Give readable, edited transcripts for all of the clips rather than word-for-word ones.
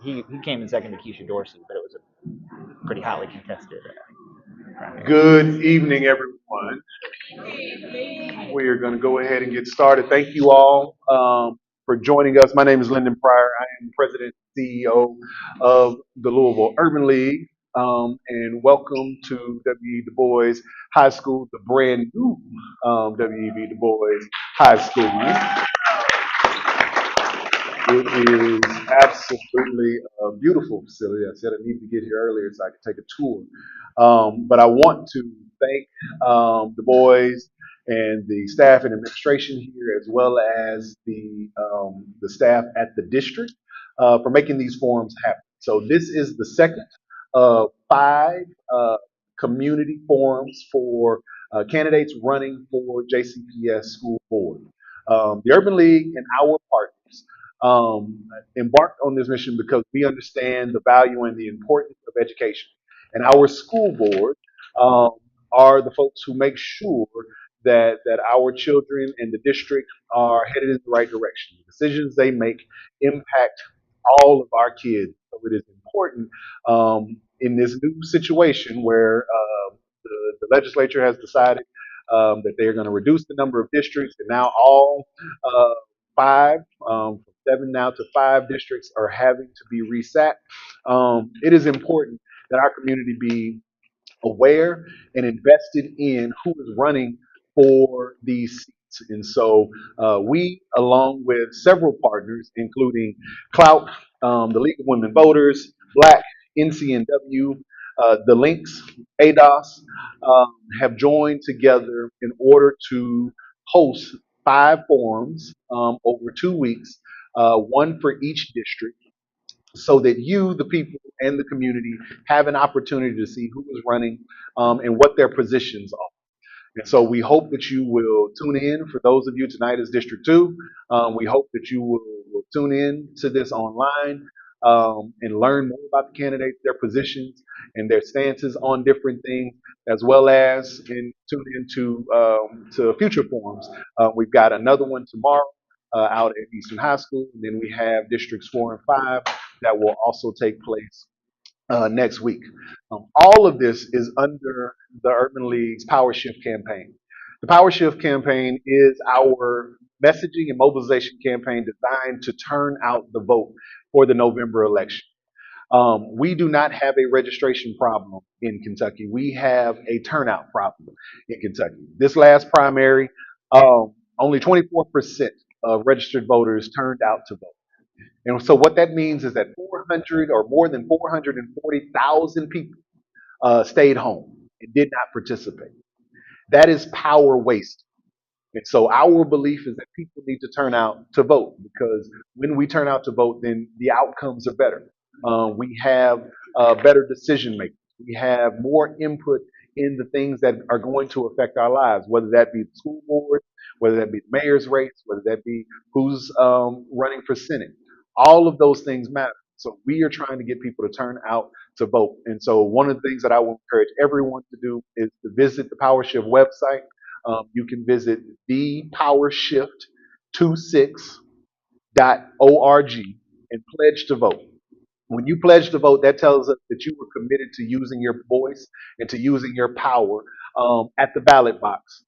he came in second to Keisha Dorsey, but it was a pretty hotly contested primary. Good evening, everyone. We are going to go ahead and get started. Thank you all for joining us. My name is Lyndon Pryor. I am President and CEO of the Louisville Urban League. And welcome to W.E.B Dubois High School, the brand new W.E.B Dubois High School. It is absolutely a beautiful facility. I said I needed to get here earlier so I could take a tour. But I want to thank the boys and the staff and administration here, as well as the staff at the district, for making these forums happen. So this is the second of five community forums for candidates running for JCPS school board. The Urban League and our partners embarked on this mission because we understand the value and the importance of education. And our school board um, are the folks who make sure that our children and the district are headed in the right direction. The decisions they make impact all of our kids. So it is important in this new situation where the legislature has decided that they are going to reduce the number of districts, and now all uh, five, from seven now to five districts are having to be resat. It is important that our community be aware and invested in who is running for these seats. And so we, along with several partners, including Clout, the League of Women Voters, Black, NCNW, the Links, ADOS, have joined together in order to host five forums over 2 weeks, one for each district, so that you, the people, and the community have an opportunity to see who is running and what their positions are. And so we hope that you will tune in. For those of you, tonight is District 2. We hope that you will tune in to this online and learn more about the candidates, their positions, and their stances on different things, as well as tune into to future forums. We've got another one tomorrow out at Eastern High School, and then we have Districts 4 and 5 that will also take place next week. All of this is under the Urban League's Power Shift campaign. The Power Shift campaign is our messaging and mobilization campaign designed to turn out the vote for the November election. We do not have a registration problem in Kentucky. We have a turnout problem in Kentucky. This last primary, only 24% of registered voters turned out to vote. And so what that means is that 400 or more than 440,000 people stayed home and did not participate. That is power waste. And so our belief is that people need to turn out to vote, because when we turn out to vote, then the outcomes are better. We have better decision making. We have more input in the things that are going to affect our lives, whether that be the school board, whether that be the mayor's race, whether that be who's running for Senate. All of those things matter. So we are trying to get people to turn out to vote. And so one of the things that I will encourage everyone to do is to visit the Power Shift website. You can visit thepowershift26.org and pledge to vote. When you pledge to vote, that tells us that you were committed to using your voice and to using your power at the ballot box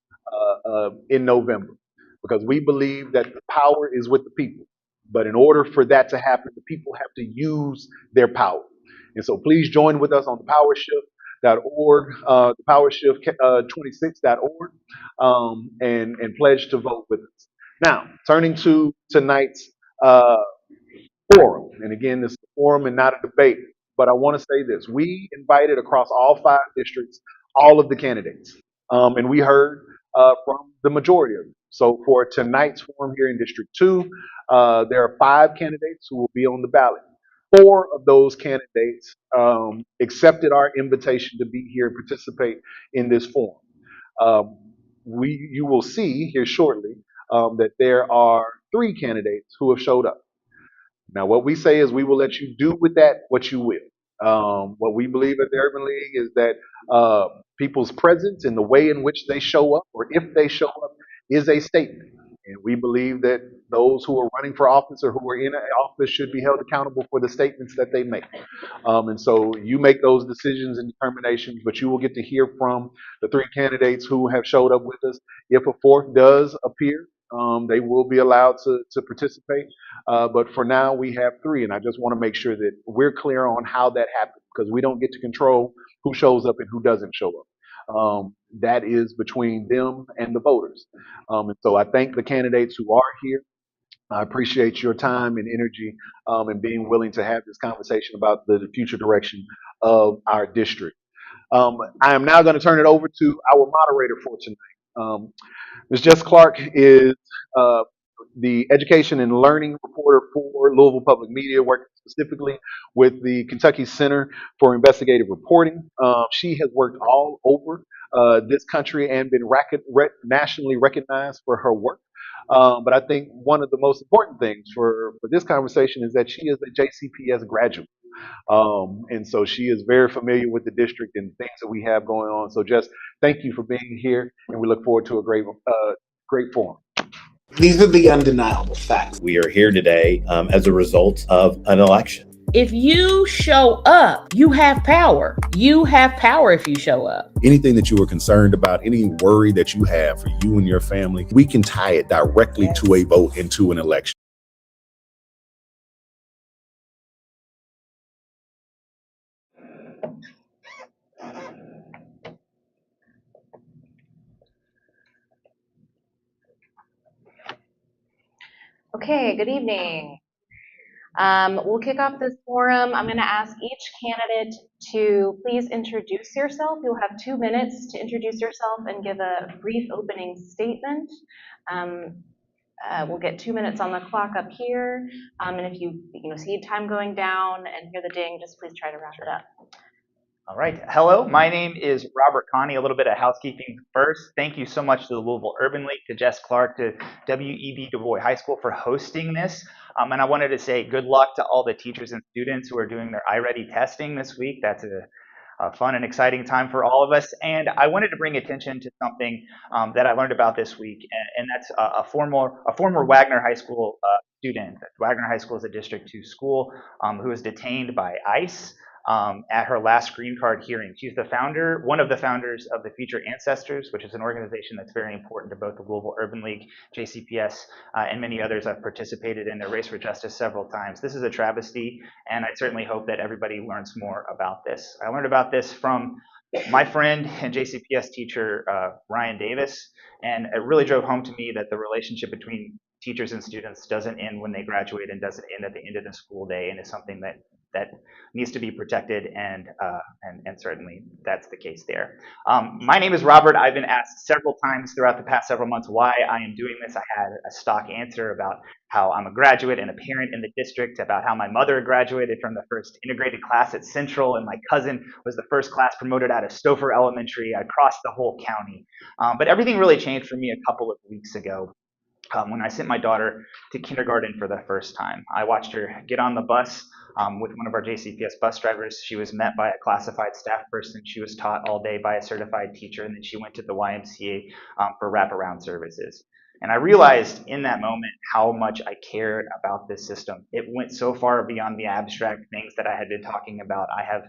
in November. Because we believe that the power is with the people. But in order for that to happen, the people have to use their power. And so please join with us on thepowershift.org, thepowershift26.org, and pledge to vote with us. Now, turning to tonight's uh, forum. And again, this is a forum and not a debate. But I want to say this. We invited across all five districts all of the candidates. And we heard from the majority of them. So for tonight's forum here in District 2, there are five candidates who will be on the ballot. Four of those candidates accepted our invitation to be here and participate in this forum. Um, you will see here shortly that there are three candidates who have showed up. Now, what we say is we will let you do with that what you will. What we believe at the Urban League is that people's presence and the way in which they show up, or if they show up, is a statement. And we believe that those who are running for office or who are in office should be held accountable for the statements that they make. And so you make those decisions and determinations, but you will get to hear from the three candidates who have showed up with us. If a fourth does appear, they will be allowed to participate. But for now, we have three, and I just want to make sure that we're clear on how that happens because we don't get to control who shows up and who doesn't show up. That is between them and the voters. And so I thank the candidates who are here. I appreciate your time and energy and being willing to have this conversation about the future direction of our district. I am now going to turn it over to our moderator for tonight. Ms. Jess Clark is uh, the education and learning reporter for Louisville Public Media, working specifically with the Kentucky Center for Investigative Reporting. She has worked all over this country and been nationally recognized for her work. But I think one of the most important things for this conversation is that she is a JCPS graduate. And so she is very familiar with the district and things that we have going on. So just thank you for being here, and we look forward to a great forum. These are the undeniable facts. We are here today as a result of an election. If you show up, you have power. You have power if you show up. Anything that you are concerned about, any worry that you have for you and your family, we can tie it directly to a vote and to an election. Okay, good evening. We'll kick off this forum. I'm going to ask each candidate to please introduce yourself. You'll have 2 minutes to introduce yourself and give a brief opening statement. We'll get 2 minutes on the clock up here. And if you see time going down and hear the ding, just please try to wrap it up. All right. Hello, my name is Robert Kahne. A little bit of housekeeping first. Thank you so much to the Louisville Urban League, to Jess Clark, to W.E.B Dubois High School for hosting this. And I wanted to say good luck to all the teachers and students who are doing their iReady testing this week. That's a fun and exciting time for all of us. And I wanted to bring attention to something that I learned about this week, and that's a former Wagner High School student. Wagner High School is a District 2 school who was detained by ICE. At her last green card hearing. She's one of the founders of the Future Ancestors, which is an organization that's very important to both the Louisville Urban League, JCPS, and many others. I've participated in their race for justice several times. This is a travesty, and I certainly hope that everybody learns more about this. I learned about this from my friend and JCPS teacher, Ryan Davis, and it really drove home to me that the relationship between teachers and students doesn't end when they graduate and doesn't end at the end of the school day, and is something that needs to be protected, and certainly that's the case there. My name is Robert. I've been asked several times throughout the past several months why I am doing this. I had a stock answer about how I'm a graduate and a parent in the district, about how my mother graduated from the first integrated class at Central, and my cousin was the first class promoted out of Stouffer Elementary. I crossed the whole county. But everything really changed for me a couple of weeks ago. When I sent my daughter to kindergarten for the first time. I watched her get on the bus with one of our JCPS bus drivers. She was met by a classified staff person. She was taught all day by a certified teacher, and then she went to the YMCA for wraparound services. And I realized in that moment how much I cared about this system. It went so far beyond the abstract things that I had been talking about. I have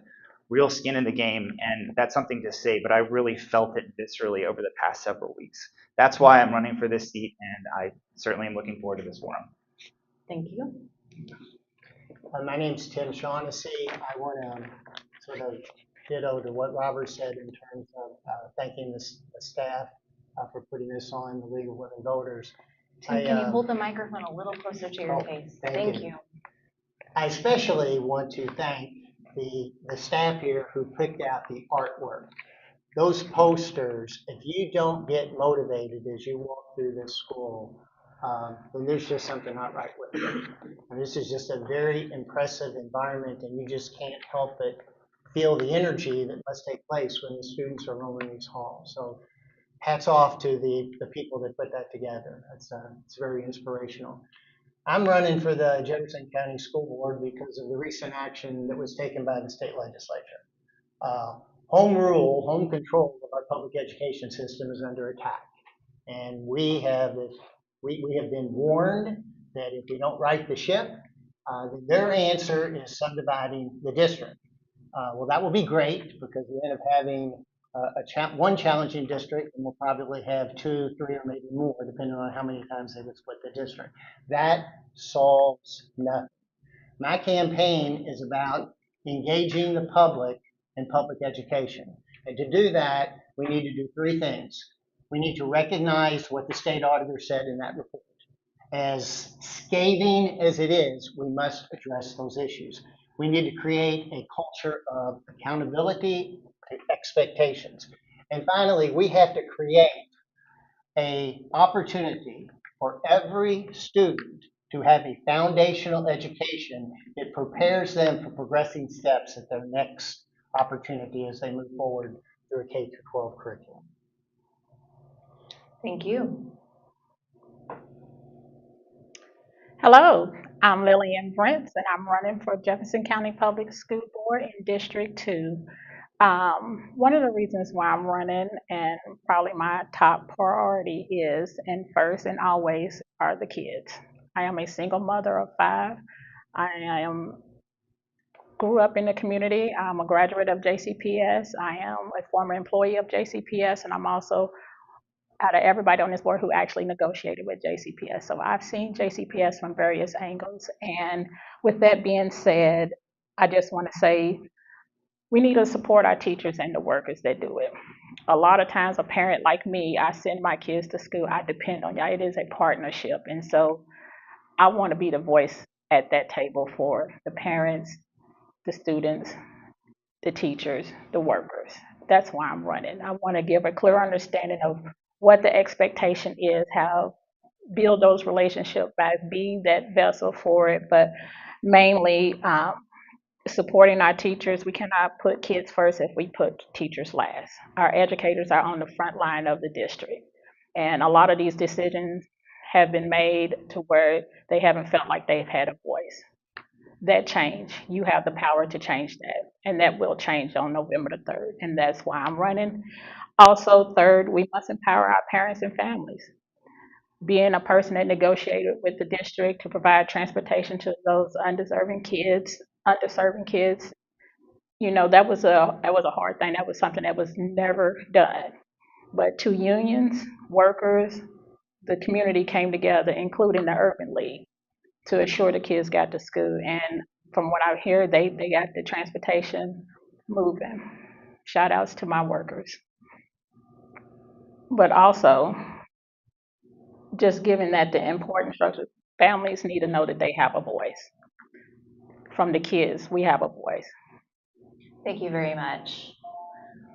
real skin in the game, and that's something to say, but I really felt it viscerally over the past several weeks. That's why I'm running for this seat, and I certainly am looking forward to this forum. Thank you. My name's Tim Shaughnessy. I want to sort of ditto to what Robert said in terms of thanking the staff for putting this on, the League of Women Voters. Tim, can you hold the microphone a little closer to your face? Thank you. I especially want to thank the staff here who picked out the artwork. Those posters, if you don't get motivated as you walk through this school, then there's just something not right with it. And this is just a very impressive environment, and you just can't help but feel the energy that must take place when the students are roaming these halls. So hats off to the people that put that together. It's very inspirational. I'm running for the Jefferson County School Board because of the recent action that was taken by the state legislature. Home rule, home control of our public education system is under attack. And we have been warned that if we don't right the ship, then their answer is subdividing the district. Well, that will be great because we end up having one challenging district, and we'll probably have 2, 3, or maybe more, depending on how many times they would split the district. That solves nothing. My campaign is about engaging the public in public education. And to do that, we need to do 3 things. We need to recognize what the state auditor said in that report. As scathing as it is, we must address those issues. We need to create a culture of accountability and expectations. And finally, we have to create an opportunity for every student to have a foundational education that prepares them for progressing steps at their next opportunity as they move forward through a K-12 curriculum. Thank you. Hello, I'm Lillian Brents, and I'm running for Jefferson County Public School Board in District 2. One of the reasons why I'm running, and probably my top priority is, and first and always, are the kids. I am a single mother of 5. Grew up in the community. I'm a graduate of JCPS. I am a former employee of JCPS, and I'm also out of everybody on this board who actually negotiated with JCPS. So I've seen JCPS from various angles. And with that being said, I just want to say we need to support our teachers and the workers that do it. A lot of times, a parent like me, I send my kids to school, I depend on y'all. It is a partnership. And so I want to be the voice at that table for the parents, the students, the teachers, the workers. That's why I'm running. I want to give a clear understanding of what the expectation is, how build those relationships back, be that vessel for it, but mainly supporting our teachers. We cannot put kids first if we put teachers last. Our educators are on the front line of the district, and a lot of these decisions have been made to where they haven't felt like they've had a voice. That change, you have the power to change that, and that will change on November the 3rd, and that's why I'm running. Also, third, we must empower our parents and families. Being a person that negotiated with the district to provide transportation to those underserving kids, that was a hard thing. That was something that was never done. But 2 unions, workers, the community came together, including the Urban League, to assure the kids got to school. And from what I hear, they got the transportation moving. Shout outs to my workers. But also, just given that the important structure, families need to know that they have a voice. From the kids, we have a voice. Thank you very much.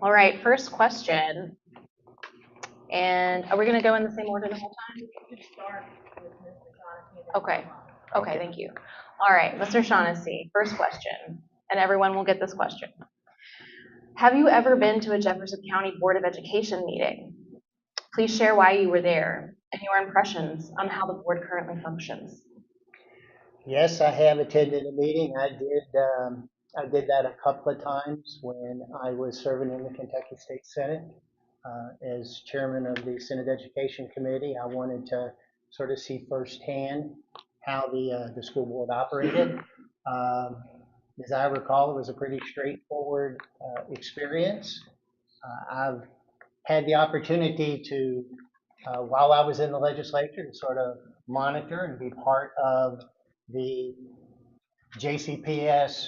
All right, first question. And are we going to go in the same order the whole time? Okay, thank you. All right, Mr. Shaughnessy, first question, and everyone will get this question. Have you ever been to a Jefferson County Board of Education meeting? Please share why you were there and your impressions on how the board currently functions. Yes, I have attended a meeting. I did that a couple of times when I was serving in the Kentucky State Senate. As chairman of the Senate Education Committee, I wanted to sort of see firsthand how the school board operated. As I recall, it was a pretty straightforward experience. I've had the opportunity to, while I was in the legislature, to sort of monitor and be part of the JCPS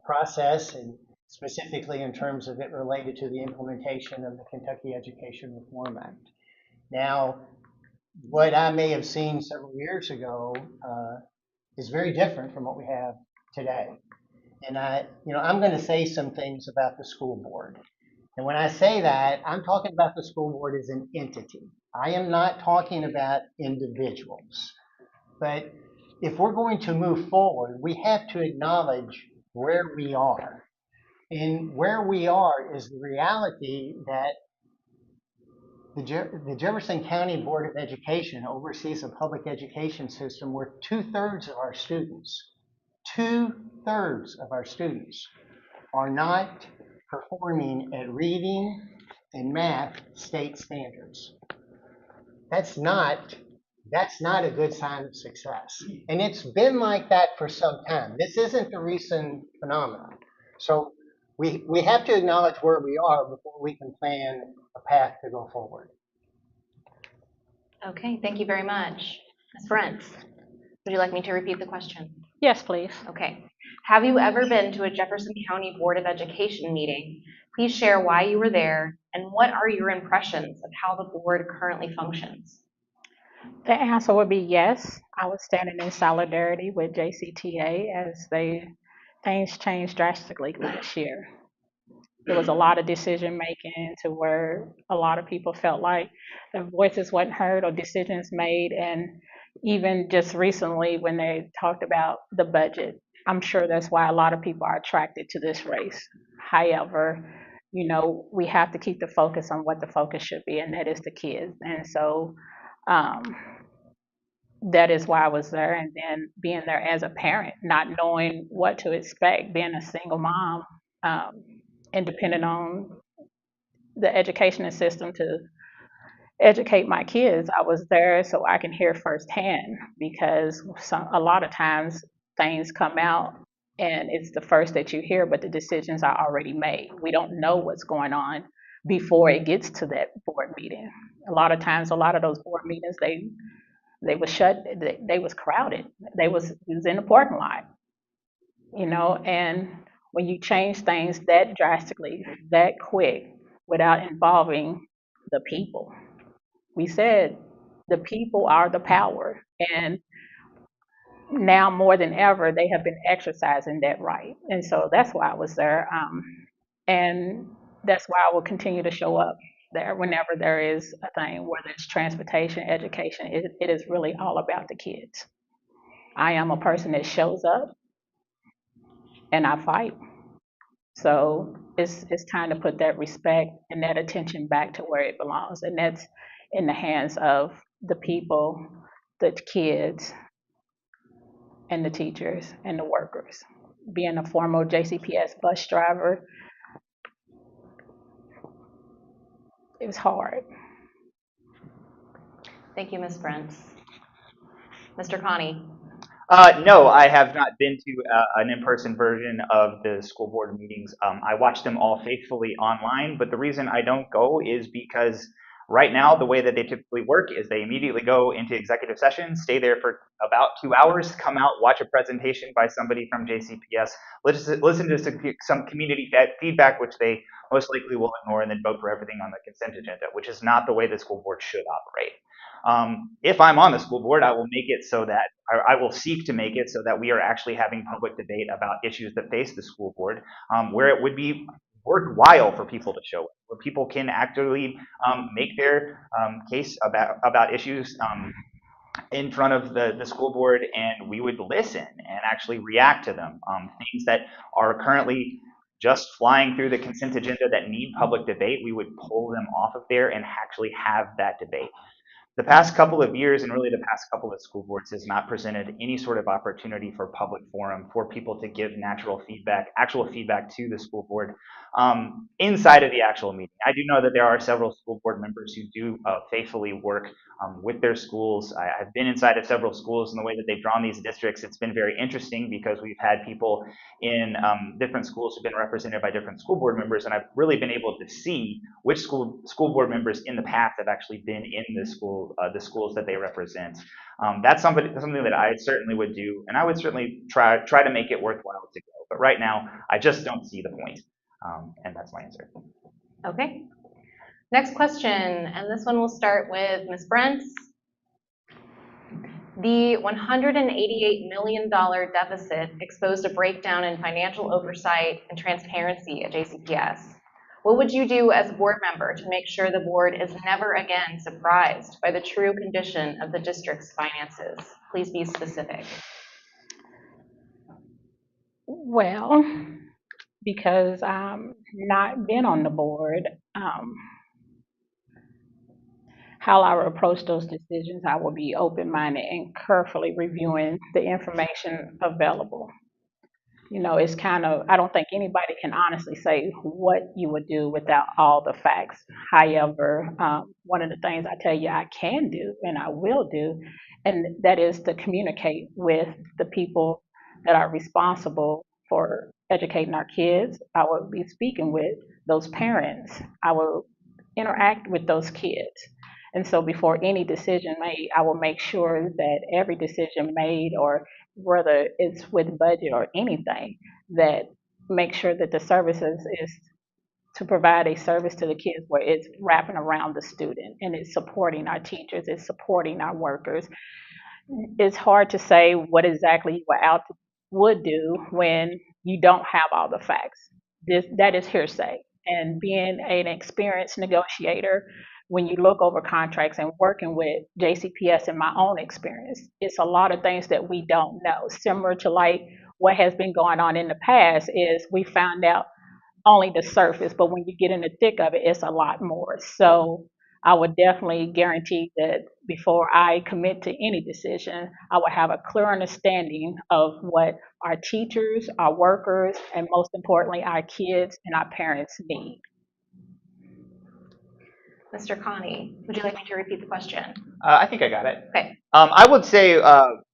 process, and specifically in terms of it related to the implementation of the Kentucky Education Reform Act. Now, what I may have seen several years ago is very different from what we have today. And I'm going to say some things about the school board. And when I say that, I'm talking about the school board as an entity. I am not talking about individuals. But if we're going to move forward, we have to acknowledge where we are. And where we are is the reality that the Jefferson County Board of Education oversees a public education system where 2/3 of our students, 2/3 of our students are not performing at reading and math state standards. That's not that's not a good sign of success. And it's been like that for some time. This isn't the recent phenomenon. So we have to acknowledge where we are before we can plan a path to go forward. Okay, thank you very much. Ms. Brents, would you like me to repeat the question? Yes, please. Okay. Have you ever been to a Jefferson County Board of Education meeting? Please share why you were there and what are your impressions of how the board currently functions? The answer would be yes. I was standing in solidarity with JCTA as things changed drastically last year. There was a lot of decision making to where a lot of people felt like their voices wasn't heard or decisions made. And even just recently when they talked about the budget, I'm sure that's why a lot of people are attracted to this race. However, we have to keep the focus on what the focus should be, and that is the kids. And so um, that is why I was there. And then being there as a parent, not knowing what to expect, being a single mom, um, and depending on the educational system to educate my kids, I was there so I can hear firsthand because a lot of times things come out and it's the first that you hear, but the decisions are already made. We don't know what's going on before it gets to that board meeting. A lot of times, a lot of those board meetings, they was shut, they was crowded. It was in the parking lot, and when you change things that drastically, that quick, without involving the people, we said the people are the power, and now more than ever, they have been exercising that right, and so that's why I was there, and that's why I will continue to show up there whenever there is a thing, whether it's transportation, education. It is really all about the kids. I am a person that shows up and I fight. So it's time to put that respect and that attention back to where it belongs, and that's in the hands of the people, the kids, and the teachers and the workers. Being a former JCPS bus driver, it was hard. Thank you, Ms. Brents. Mr. Connie. No, I have not been to an in-person version of the school board meetings. I watch them all faithfully online, but the reason I don't go is because right now the way that they typically work is they immediately go into executive session, stay there for about 2 hours, come out, watch a presentation by somebody from JCPS, listen to some community feedback, which they most likely will ignore, and then vote for everything on the consent agenda, which is not the way the school board should operate. If I'm on the school board, I will make it so that I will seek to make it so that we are actually having public debate about issues that face the school board, where it would be worthwhile for people to show up, where people can actually make their case about issues in front of the school board, and we would listen and actually react to them. Things that are currently just flying through the consent agenda that need public debate, we would pull them off of there and actually have that debate. The past couple of years, and really the past couple of school boards, has not presented any sort of opportunity for public forum for people to give actual feedback to the school board inside of the actual meeting. I do know that there are several school board members who do faithfully work with their schools. I've been inside of several schools, and the way that they've drawn these districts, it's been very interesting because we've had people in different schools who've been represented by different school board members, and I've really been able to see which school board members in the past have actually been in the schools that they represent. That's something that I certainly would do, and I would certainly try to make it worthwhile to go. But right now, I just don't see the point, and that's my answer. Okay. Next question, and this one will start with Ms. Brents. The $188 million deficit exposed a breakdown in financial oversight and transparency at JCPS. What would you do as a board member to make sure the board is never again surprised by the true condition of the district's finances? Please be specific. Well, because I'm not been on the board, how I will approach those decisions, I will be open-minded and carefully reviewing the information available. it's kind of, I don't think anybody can honestly say what you would do without all the facts. However, one of the things I tell you I can do and I will do, and that is to communicate with the people that are responsible for educating our kids. I will be speaking with those parents. I will interact with those kids. And so before any decision made, I will make sure that every decision made, or whether it's with budget or anything, that make sure that the services is to provide a service to the kids where it's wrapping around the student and it's supporting our teachers, it's supporting our workers. It's hard to say what exactly you would do when you don't have all the facts. That is hearsay. And being an experienced negotiator, when you look over contracts and working with JCPS in my own experience, it's a lot of things that we don't know. Similar to like what has been going on in the past is we found out only the surface, but when you get in the thick of it, it's a lot more. So I would definitely guarantee that before I commit to any decision, I would have a clear understanding of what our teachers, our workers, and most importantly, our kids and our parents need. Mr. Kahne, would you like me to repeat the question? I think I got it. Okay. I would say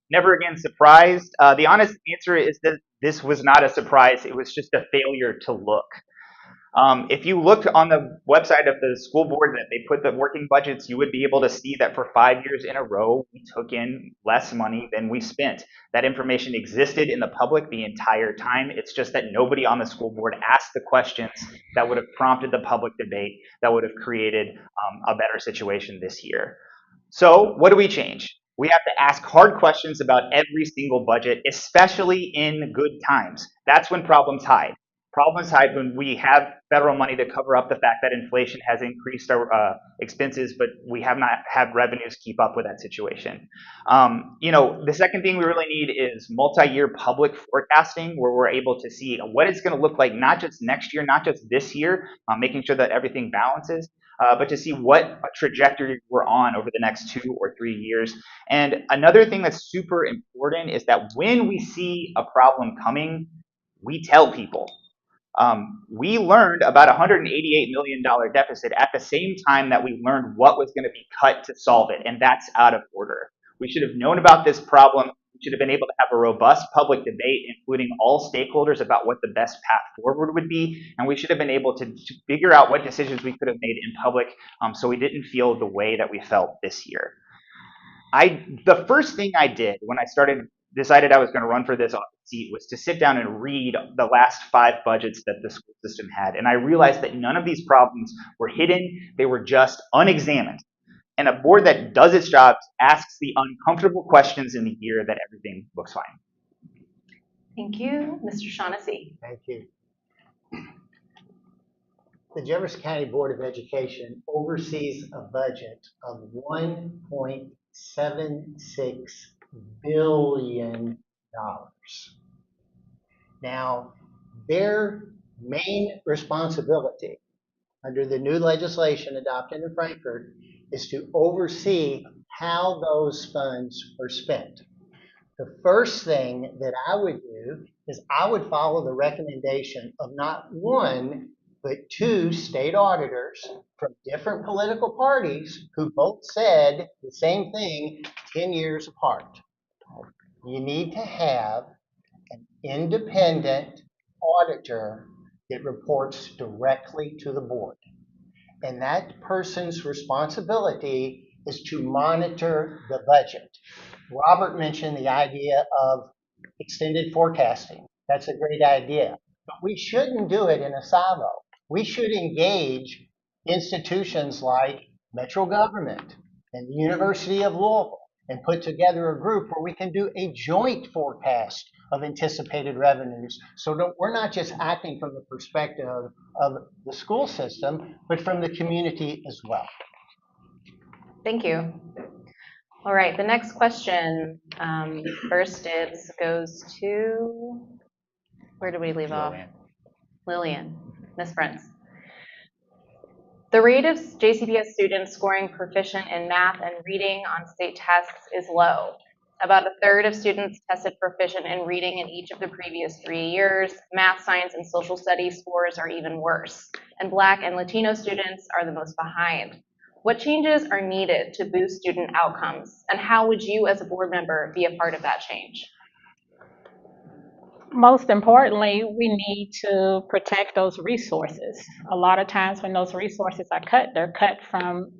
never again surprised. The honest answer is that this was not a surprise. It was just a failure to look. If you looked on the website of the school board that they put the working budgets, you would be able to see that for 5 years in a row, we took in less money than we spent. That information existed in the public the entire time. It's just that nobody on the school board asked the questions that would have prompted the public debate that would have created a better situation this year. So what do we change? We have to ask hard questions about every single budget, especially in good times. That's when problems hide. Problems hide when we have federal money to cover up the fact that inflation has increased our expenses, but we have not had revenues keep up with that situation. The second thing we really need is multi-year public forecasting, where we're able to see what it's going to look like, not just next year, not just this year, making sure that everything balances, but to see what trajectory we're on over the next 2 or 3 years. And another thing that's super important is that when we see a problem coming, we tell people. We learned about $188 million deficit at the same time that we learned what was going to be cut to solve it, and that's out of order. We should have known about this problem. We should have been able to have a robust public debate, including all stakeholders, about what the best path forward would be, and we should have been able to figure out what decisions we could have made in public so we didn't feel the way that we felt this year. The first thing I did when I decided I was going to run for this seat was to sit down and read the last 5 budgets that the school system had. And I realized that none of these problems were hidden. They were just unexamined. And a board that does its job asks the uncomfortable questions in the year that everything looks fine. Thank you. Mr. Shaughnessy. Thank you. The Jefferson County Board of Education oversees a budget of $1.76 billion. Now, their main responsibility under the new legislation adopted in Frankfurt is to oversee how those funds are spent. The first thing that I would do is I would follow the recommendation of not one, but 2 state auditors from different political parties who both said the same thing 10 years apart. You need to have an independent auditor that reports directly to the board. And that person's responsibility is to monitor the budget. Robert mentioned the idea of extended forecasting. That's a great idea. But we shouldn't do it in a silo. We should engage institutions like Metro Government and the University of Louisville and put together a group where we can do a joint forecast of anticipated revenues so that we're not just acting from the perspective of the school system, but from the community as well. Thank you. All right, the next question, first dibs goes to, where did we leave off? Lillian, Ms. Brents. The rate of JCPS students scoring proficient in math and reading on state tests is low. About a third of students tested proficient in reading in each of the previous 3 years. Math, science, and social studies scores are even worse. And Black and Latino students are the most behind. What changes are needed to boost student outcomes? And how would you as a board member be a part of that change? Most importantly, we need to protect those resources. A lot of times when those resources are cut, they're cut from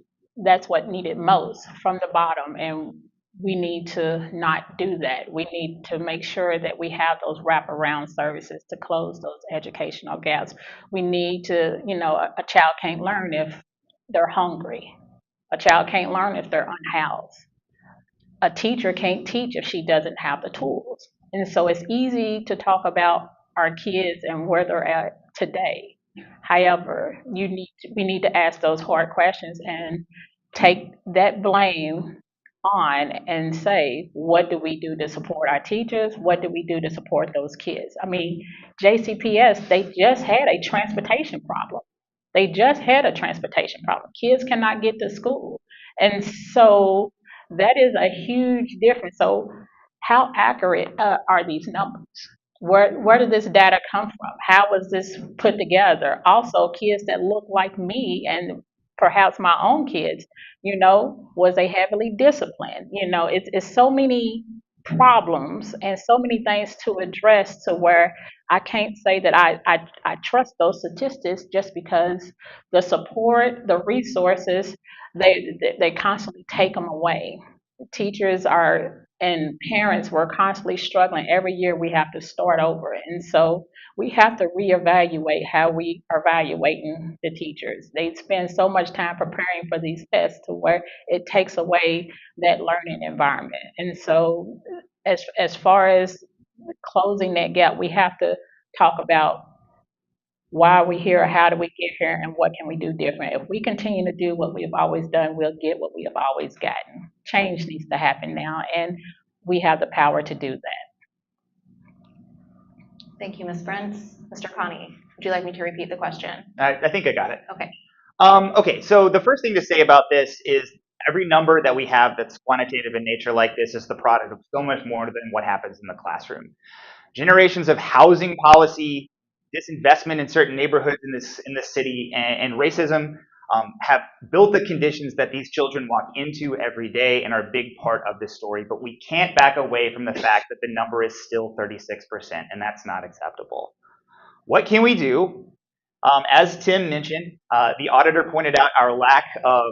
that's what needed most, from the bottom. And we need to not do that. We need to make sure that we have those wraparound services to close those educational gaps. We need to, a child can't learn if they're hungry. A child can't learn if they're unhoused. A teacher can't teach if she doesn't have the tools. And so it's easy to talk about our kids and where they're at today. However, we need to ask those hard questions and take that blame on and say, what do we do to support our teachers? What do we do to support those kids? I mean, JCPS, they just had a transportation problem. They just had a transportation problem. Kids cannot get to school. And so that is a huge difference. So, how accurate are these numbers? Where did this data come from? How was this put together? Also, kids that look like me and perhaps my own kids, was they heavily disciplined? It's so many problems and so many things to address to where I can't say that I trust those statistics just because the support, the resources, they constantly take them away. Teachers are and parents were constantly struggling. Every year we have to start over. And so we have to reevaluate how we are evaluating the teachers. They spend so much time preparing for these tests to where it takes away that learning environment. And so as far as closing that gap, we have to talk about why are we here, how do we get here, and what can we do different. If we continue to do what we've always done, we'll get what we have always gotten. Change needs to happen now, and we have the power to do that. Thank you, Ms. Brents. Mr. Kahne, would you like me to repeat the question? I think I got it. Okay. Okay, so the first thing to say about this is every number that we have that's quantitative in nature like this is the product of so much more than what happens in the classroom. Generations of housing policy, disinvestment in certain neighborhoods in this city, and racism have built the conditions that these children walk into every day and are a big part of this story. But we can't back away from the fact that the number is still 36%, and that's not acceptable. What can we do? As Tim mentioned, the auditor pointed out our lack of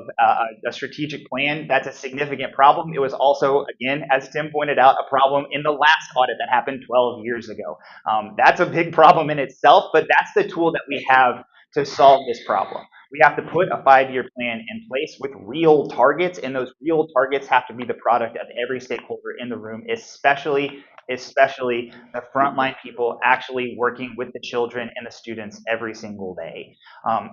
a strategic plan. That's a significant problem. It was also, again, as Tim pointed out, a problem in the last audit that happened 12 years ago. That's a big problem in itself, but that's the tool that we have to solve this problem. We have to put a 5-year plan in place with real targets, and those real targets have to be the product of every stakeholder in the room, especially the frontline people actually working with the children and the students every single day.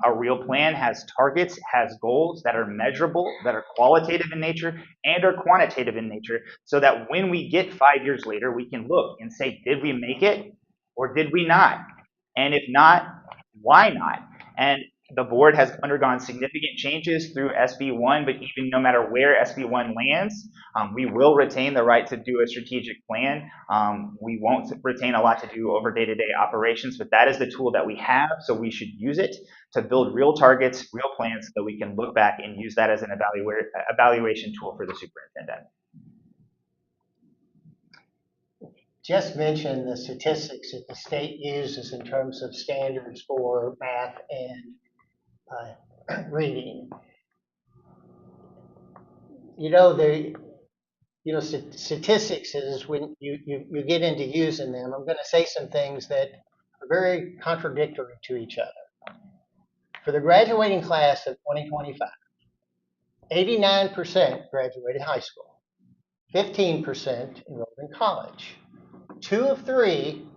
A real plan has targets, has goals that are measurable, that are qualitative in nature, and are quantitative in nature, so that when we get 5 years later, we can look and say, did we make it or did we not? And if not, why not? And the board has undergone significant changes through SB 1, but even no matter where SB 1 lands, we will retain the right to do a strategic plan. We won't retain a lot to do over day-to-day operations, but that is the tool that we have, so we should use it to build real targets, real plans, so that we can look back and use that as an evaluation tool for the superintendent. Just mention the statistics that the state uses in terms of standards for math and reading. Statistics is when you get into using them. I'm going to say some things that are very contradictory to each other. For the graduating class of 2025, 89% graduated high school, 15% enrolled in college. 2 of 3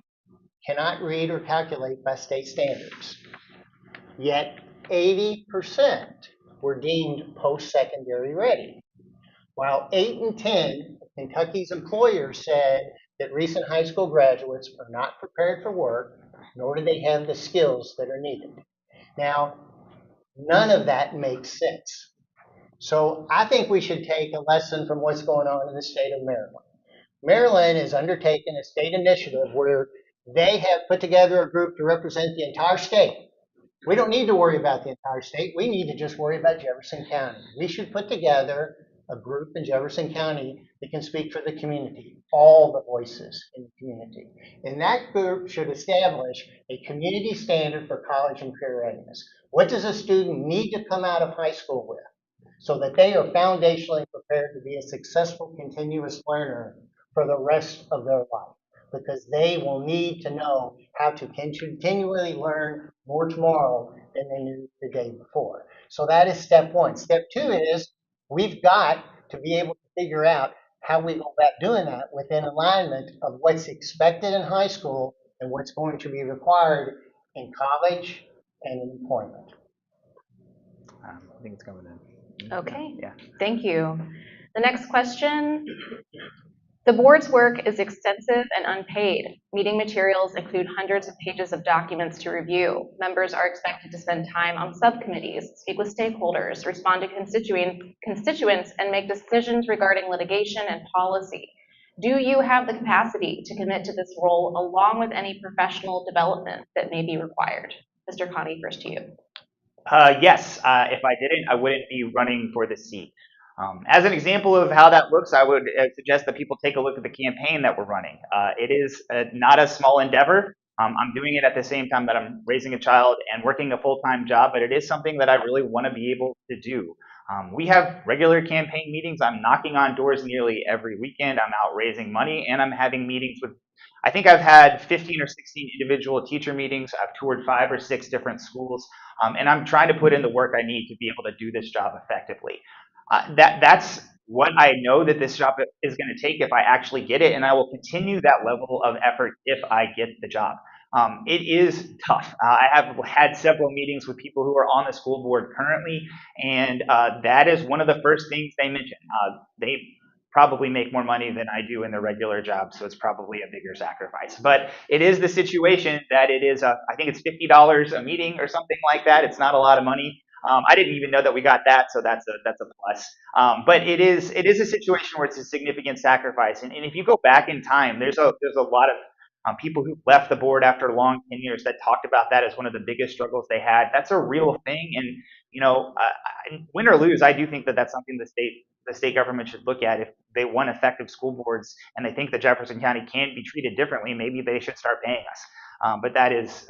cannot read or calculate by state standards. Yet 80% were deemed post-secondary ready, while 8 in 10 of Kentucky's employers said that recent high school graduates are not prepared for work, nor do they have the skills that are needed. Now, none of that makes sense. So I think we should take a lesson from what's going on in the state of Maryland. Maryland has undertaken a state initiative where they have put together a group to represent the entire state. We don't need to worry about the entire state. We need to just worry about Jefferson County. We should put together a group in Jefferson County that can speak for the community, all the voices in the community. And that group should establish a community standard for college and career readiness. What does a student need to come out of high school with so that they are foundationally prepared to be a successful continuous learner for the rest of their life? Because they will need to know how to continually learn more tomorrow than they knew the day before. So that is step one. Step two is we've got to be able to figure out how we go about doing that within alignment of what's expected in high school and what's going to be required in college and in employment. I think it's coming in. Okay, Yeah. thank you. The next question. The board's work is extensive and unpaid. Meeting materials include hundreds of pages of documents to review. Members are expected to spend time on subcommittees, speak with stakeholders, respond to constituents, and make decisions regarding litigation and policy. Do you have the capacity to commit to this role along with any professional development that may be required? Mr. Kahne, first to you. Yes, if I didn't, I wouldn't be running for the seat. As an example of how that looks, I would suggest that people take a look at the campaign that we're running. It is not a small endeavor. I'm doing it at the same time that I'm raising a child and working a full-time job, but it is something that I really want to be able to do. We have regular campaign meetings. I'm knocking on doors nearly every weekend. I'm out raising money, and I'm having meetings with, I think I've had 15 or 16 individual teacher meetings. I've toured 5 or 6 different schools, and I'm trying to put in the work I need to be able to do this job effectively. That's what I know that this job is going to take if I actually get it, and I will continue that level of effort if I get the job. It is tough. I have had several meetings with people who are on the school board currently, and that is one of the first things they mention. They probably make more money than I do in their regular job, so it's probably a bigger sacrifice. But it is the situation that it is, I think it's $50 a meeting or something like that. It's not a lot of money. I didn't even know that we got that, so that's a plus. But it is a situation where it's a significant sacrifice. And if you go back in time, there's a lot of people who left the board after long tenures that talked about that as one of the biggest struggles they had. That's a real thing, and win or lose, I do think that that's something the state government should look at. If they want effective school boards and they think that Jefferson County can be treated differently, maybe they should start paying us. But that is,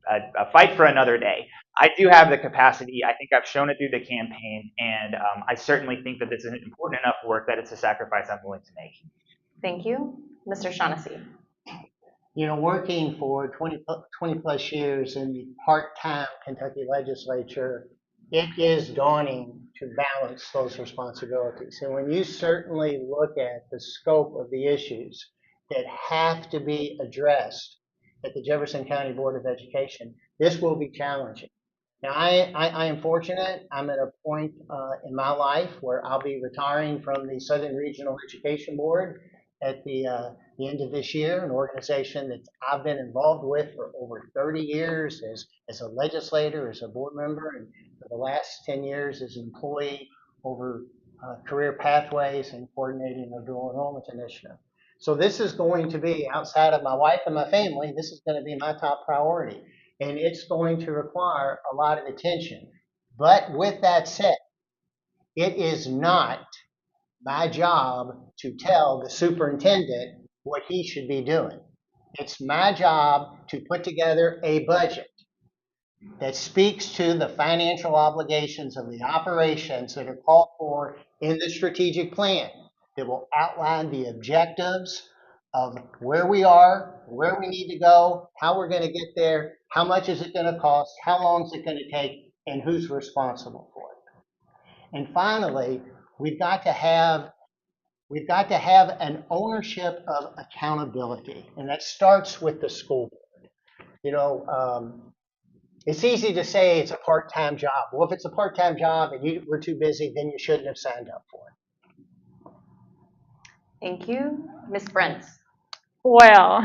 a fight for another day. I do have the capacity. I think I've shown it through the campaign, and I certainly think that this is important enough work that it's a sacrifice I'm willing to make. Thank you. Mr. Shaughnessy. Working for 20 plus years in the part-time Kentucky legislature, it is daunting to balance those responsibilities. And when you certainly look at the scope of the issues that have to be addressed at the Jefferson County Board of Education, this will be challenging. Now, I am fortunate. I'm at a point in my life where I'll be retiring from the Southern Regional Education Board at the end of this year, an organization that I've been involved with for over 30 years as a legislator, as a board member, and for the last 10 years as an employee over career pathways and coordinating the dual enrollment initiative. So this is going to be, outside of my wife and my family, this is going to be my top priority. And it's going to require a lot of attention. But with that said, it is not my job to tell the superintendent what he should be doing. It's my job to put together a budget that speaks to the financial obligations of the operations that are called for in the strategic plan, that will outline the objectives of where we are, where we need to go, how we're going to get there, how much is it going to cost, how long is it going to take, and who's responsible for it. And finally, we've got to have an ownership of accountability, and that starts with the school board. It's easy to say it's a part-time job. Well, if it's a part-time job and you were too busy, then you shouldn't have signed up for it. Thank you. Ms. Brents. Well,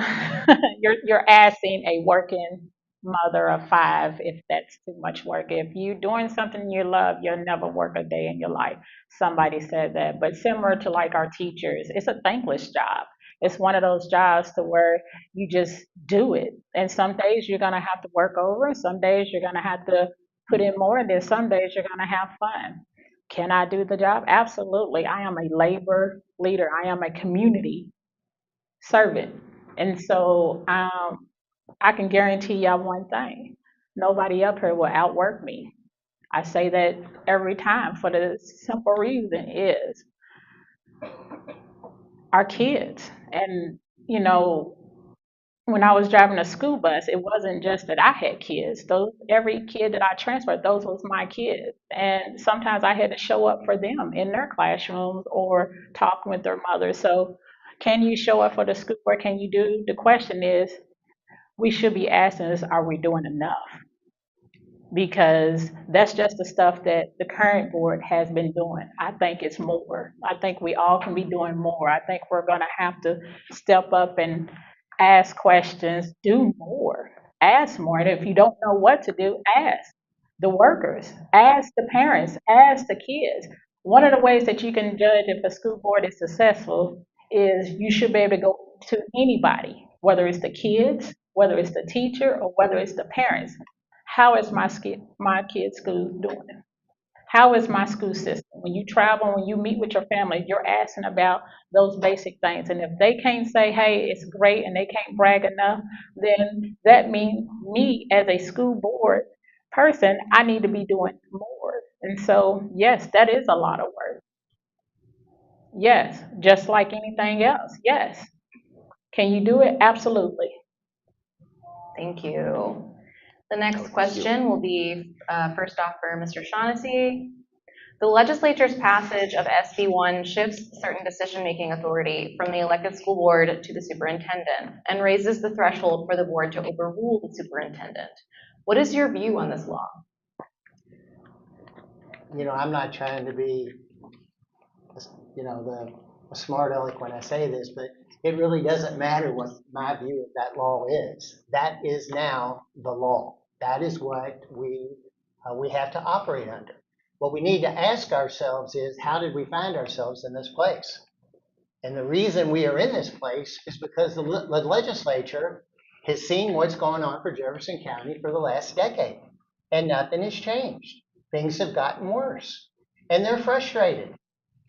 you're asking a working mother of 5 if that's too much work. If you're doing something you love, you'll never work a day in your life. Somebody said that. But similar to like our teachers, it's a thankless job. It's one of those jobs to where you just do it. And some days you're gonna have to work over, and some days you're gonna have to put in more, and then some days you're gonna have fun. Can I do the job? Absolutely. I am a labor leader. I am a community servant. And so I can guarantee y'all one thing. Nobody up here will outwork me. I say that every time for the simple reason is our kids. And, you know, when I was driving a school bus, it wasn't just that I had kids. Those every kid that I transferred, those was my kids. And sometimes I had to show up for them in their classrooms or talk with their mothers. So can you show up for the school or can you do? The question is, we should be asking is, are we doing enough? Because that's just the stuff that the current board has been doing. I think it's more. I think we all can be doing more. I think we're going to have to step up and ask questions, do more, ask more. And if you don't know what to do, ask the workers, ask the parents, ask the kids. One of the ways that you can judge if a school board is successful is you should be able to go to anybody, whether it's the kids, whether it's the teacher, or whether it's the parents. How is my kid's school doing? How is my school system? When you travel, when you meet with your family, you're asking about those basic things. And if they can't say, hey, it's great, and they can't brag enough, then that means me as a school board person, I need to be doing more. And so, yes, that is a lot of work. Yes, just like anything else. Yes. Can you do it? Absolutely. Thank you. The next question will be first off for Mr. Shaughnessy. The legislature's passage of SB 1 shifts certain decision-making authority from the elected school board to the superintendent and raises the threshold for the board to overrule the superintendent. What is your view on this law? You know, I'm not trying to be, you know, the smart aleck when I say this, but it really doesn't matter what my view of that law is. That is now the law. That is what we have to operate under. What we need to ask ourselves is, how did we find ourselves in this place? And the reason we are in this place is because the legislature has seen what's going on for Jefferson County for the last decade, and nothing has changed. Things have gotten worse, and they're frustrated.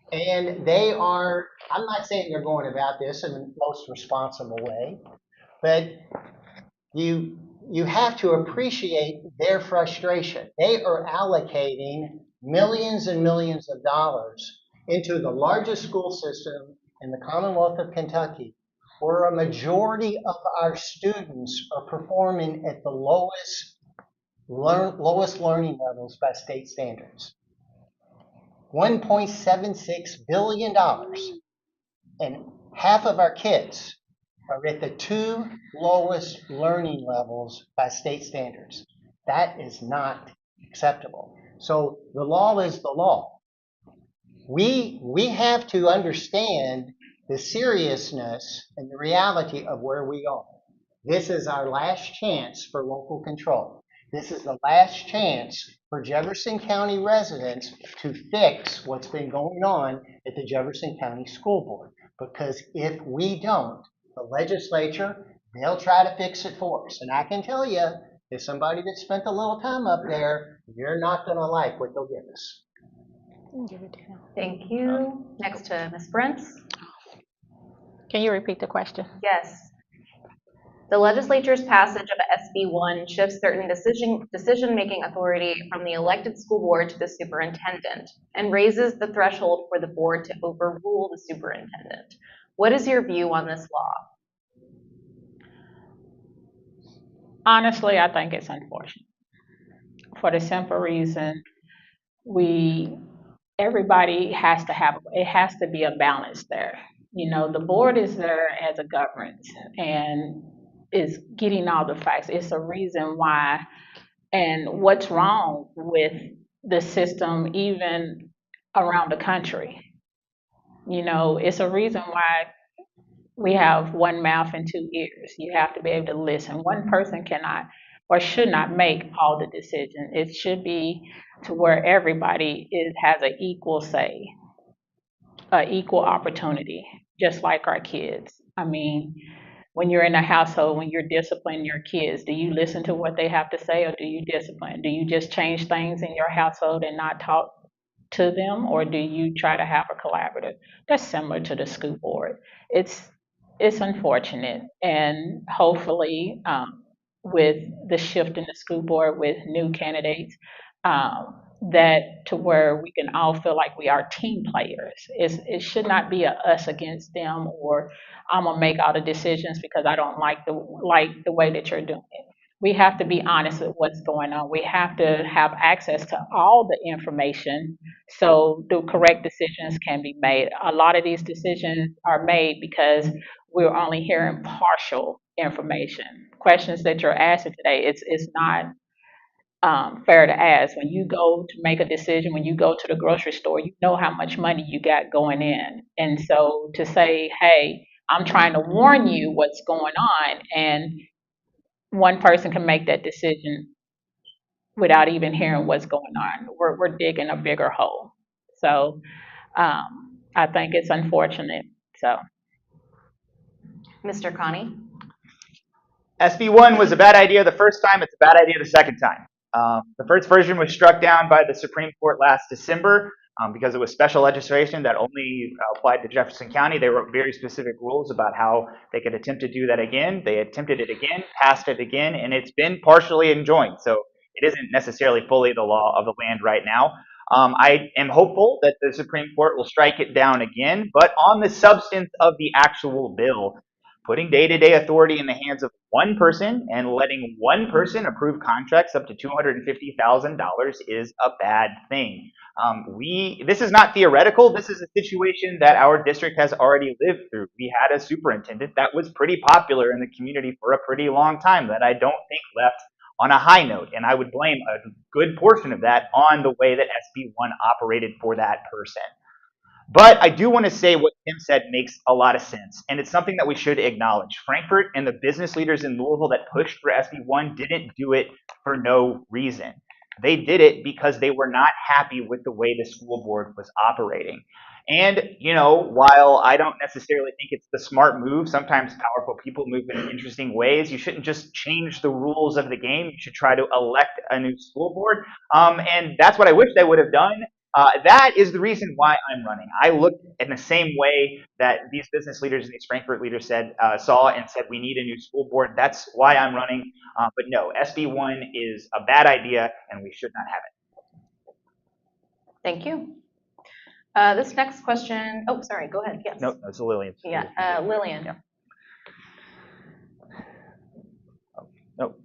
And they are, I'm not saying they're going about this in the most responsible way, but you have to appreciate their frustration. They are allocating millions and millions of dollars into the largest school system in the Commonwealth of Kentucky, where a majority of our students are performing at the lowest learning levels by state standards. $1.76 billion, and half of our kids are at the 2 lowest learning levels by state standards. That is not acceptable. So the law is the law. We have to understand the seriousness and the reality of where we are. This is our last chance for local control. This is the last chance for Jefferson County residents to fix what's been going on at the Jefferson County School Board. Because if we don't, the legislature, they'll try to fix it for us. And I can tell you, as somebody that spent a little time up there, you're not going to like what they'll give us. Thank you. Next to Ms. Brents. Can you repeat the question? Yes. The legislature's passage of SB 1 shifts certain decision-making authority from the elected school board to the superintendent and raises the threshold for the board to overrule the superintendent. What is your view on this law? Honestly, I think it's unfortunate for the simple reason everybody has to have, it has to be a balance there. You know, the board is there as a governance and is getting all the facts. It's a reason why, and what's wrong with the system even around the country. You know, it's a reason why we have one mouth and 2 ears. You have to be able to listen. One person cannot or should not make all the decisions. It should be to where everybody has an equal say, an equal opportunity, just like our kids. I mean, when you're in a household, when you're disciplining your kids, do you listen to what they have to say or do you discipline? Do you just change things in your household and not talk to them, or do you try to have a collaborative? That's similar to the school board. It's it's unfortunate, and hopefully, with the shift in the school board with new candidates, that to where we can all feel like we are team players. It should not be a us against them, or I'm gonna make all the decisions because I don't like the way that you're doing it. We have to be honest with what's going on. We have to have access to all the information so the correct decisions can be made. A lot of these decisions are made because we're only hearing partial information. Questions that you're asking today, it's not fair to ask. When you go to make a decision, when you go to the grocery store, you know how much money you got going in. And so to say, hey, I'm trying to warn you what's going on, and one person can make that decision without even hearing what's going on. We're digging a bigger hole. So I think it's unfortunate. So Mr. Connie? SB1 was a bad idea the first time, it's a bad idea the second time. The first version was struck down by the Supreme Court last December because it was special legislation that only applied to Jefferson County. They wrote very specific rules about how they could attempt to do that again. They attempted it again, passed it again, and it's been partially enjoined. So it isn't necessarily fully the law of the land right now. I am hopeful that the Supreme Court will strike it down again, but on the substance of the actual bill, putting day-to-day authority in the hands of one person and letting one person approve contracts up to $250,000 is a bad thing. This is not theoretical. This is a situation that our district has already lived through. We had a superintendent that was pretty popular in the community for a pretty long time that I don't think left on a high note, and I would blame a good portion of that on the way that SB1 operated for that person. But I do want to say what Tim said makes a lot of sense, and it's something that we should acknowledge. Frankfurt and the business leaders in Louisville that pushed for SB1 didn't do it for no reason. They did it because they were not happy with the way the school board was operating. And, you know, while I don't necessarily think it's the smart move, sometimes powerful people move in interesting ways. You shouldn't just change the rules of the game. You should try to elect a new school board. And that's what I wish they would have done. That is the reason why I'm running. I looked in the same way that these business leaders and these Frankfurt leaders saw and said we need a new school board. That's why I'm running. But no, SB1 is a bad idea, and we should not have it. Thank you. This next question, oh, sorry, go ahead, yes. No, it's Lillian. Yeah, Lillian. Yeah.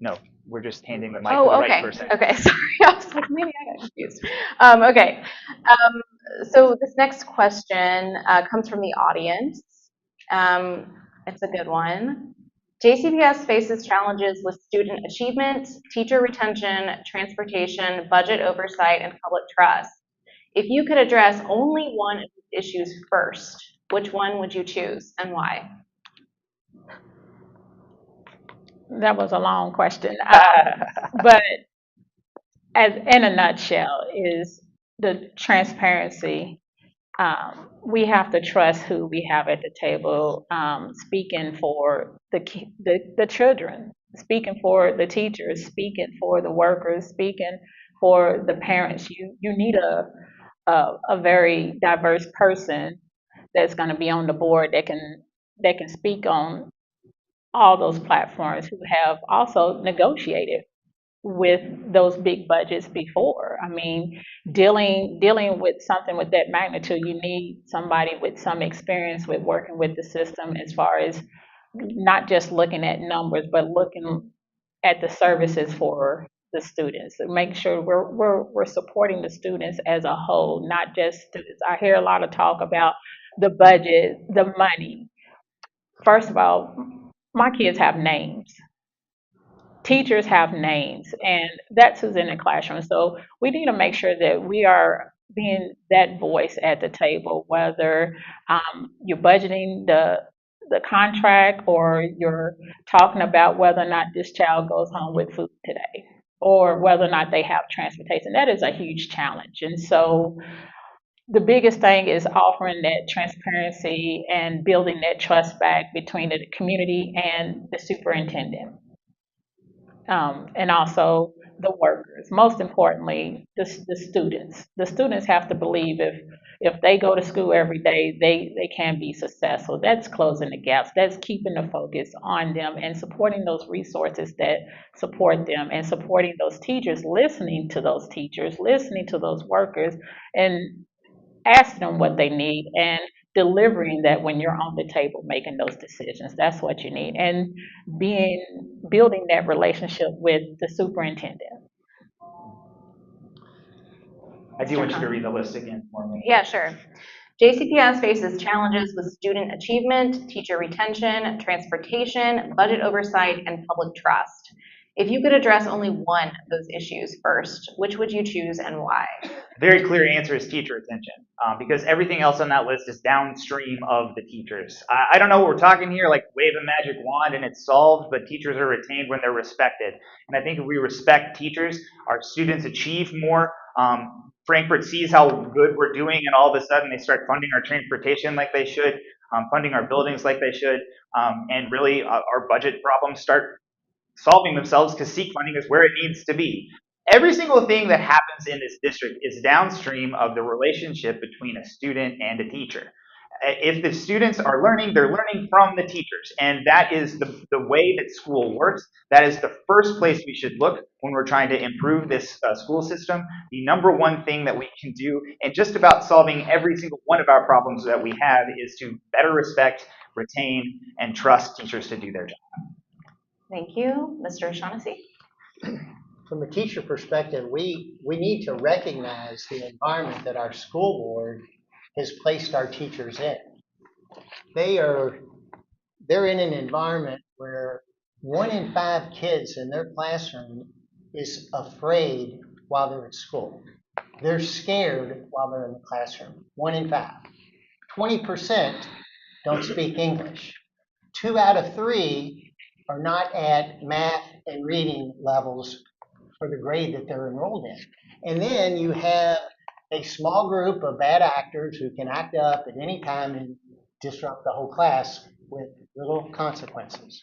No, we're just handing the mic to the right person. Okay, sorry, I was like, maybe I got confused. Okay, so this next question comes from the audience. It's a good one. JCPS faces challenges with student achievement, teacher retention, transportation, budget oversight, and public trust. If you could address only one of these issues first, which one would you choose and why? that was a long question. But as in a nutshell, is the transparency. We have to trust who we have at the table, speaking for the children, speaking for the teachers, speaking for the workers, speaking for the parents. You need a very diverse person that's going to be on the board that can speak on all those platforms, who have also negotiated with those big budgets before. I mean, dealing with something with that magnitude, you need somebody with some experience with working with the system, as far as not just looking at numbers, but looking at the services for the students, and make sure we're supporting the students as a whole, not just students. I hear a lot of talk about the budget, the money. First of all, my kids have names. Teachers have names, and that's who's in the classroom. So we need to make sure that we are being that voice at the table, whether you're budgeting the the contract, or you're talking about whether or not this child goes home with food today, or whether or not they have transportation. That is a huge challenge. And so the biggest thing is offering that transparency and building that trust back between the community and the superintendent, and also the workers. Most importantly, the students. The students have to believe if they go to school every day, they can be successful. That's closing the gaps. That's keeping the focus on them and supporting those resources that support them, and supporting those teachers, listening to those teachers, listening to those workers, and asking them what they need, and delivering that when you're on the table making those decisions. That's what you need. And building that relationship with the superintendent. I do want you to read the list again for me. Yeah, sure. JCPS faces challenges with student achievement, teacher retention, transportation, budget oversight, and public trust. If you could address only one of those issues first, which would you choose and why? Very clear answer is teacher retention, because everything else on that list is downstream of the teachers. I don't know what we're talking here, like wave a magic wand and it's solved, but teachers are retained when they're respected. And I think if we respect teachers, our students achieve more. Frankfurt sees how good we're doing, and all of a sudden they start funding our transportation like they should, funding our buildings like they should, and really our budget problems start solving themselves, because seek funding is where it needs to be. Every single thing that happens in this district is downstream of the relationship between a student and a teacher. If the students are learning, they're learning from the teachers, and that is the way that school works. That is the first place we should look when we're trying to improve this school system. The number one thing that we can do in just about solving every single one of our problems that we have is to better respect, retain, and trust teachers to do their job. Thank you. Mr. Shaughnessy? From a teacher perspective, we need to recognize the environment that our school board has placed our teachers in. They're in an environment where 1 in 5 kids in their classroom is afraid while they're at school. They're scared while they're in the classroom. 1 in 5. 20% don't speak English. 2 out of 3 are not at math and reading levels for the grade that they're enrolled in. And then you have a small group of bad actors who can act up at any time and disrupt the whole class with little consequences.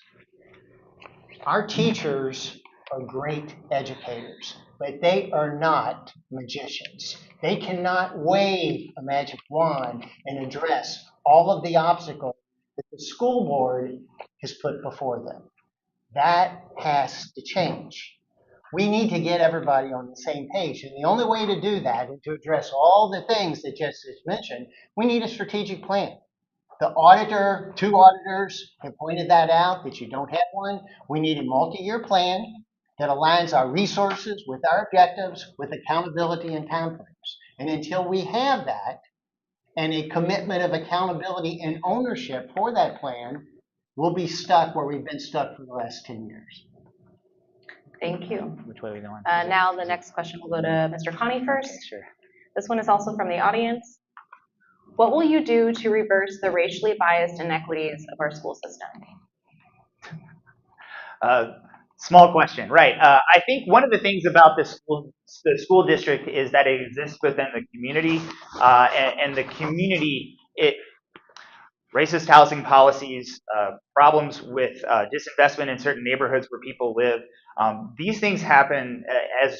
Our teachers are great educators, but they are not magicians. They cannot wave a magic wand and address all of the obstacles that the school board has put before them. That has to change. We need to get everybody on the same page. And the only way to do that, and to address all the things that Jess just mentioned, we need a strategic plan. The auditor, 2 auditors have pointed that out, that you don't have one. We need a multi-year plan that aligns our resources with our objectives, with accountability and timeframes. And until we have that, and a commitment of accountability and ownership for that plan, we'll be stuck where we've been stuck for the last 10 years. Thank you. Which way are we going? Now the next question will go to Mr. Kahne first. Okay, sure. This one is also from the audience. What will you do to reverse the racially biased inequities of our school system? Small question, right? I think one of the things about the school district is that it exists within the community, and the community, racist housing policies, problems with disinvestment in certain neighborhoods where people live. These things happen as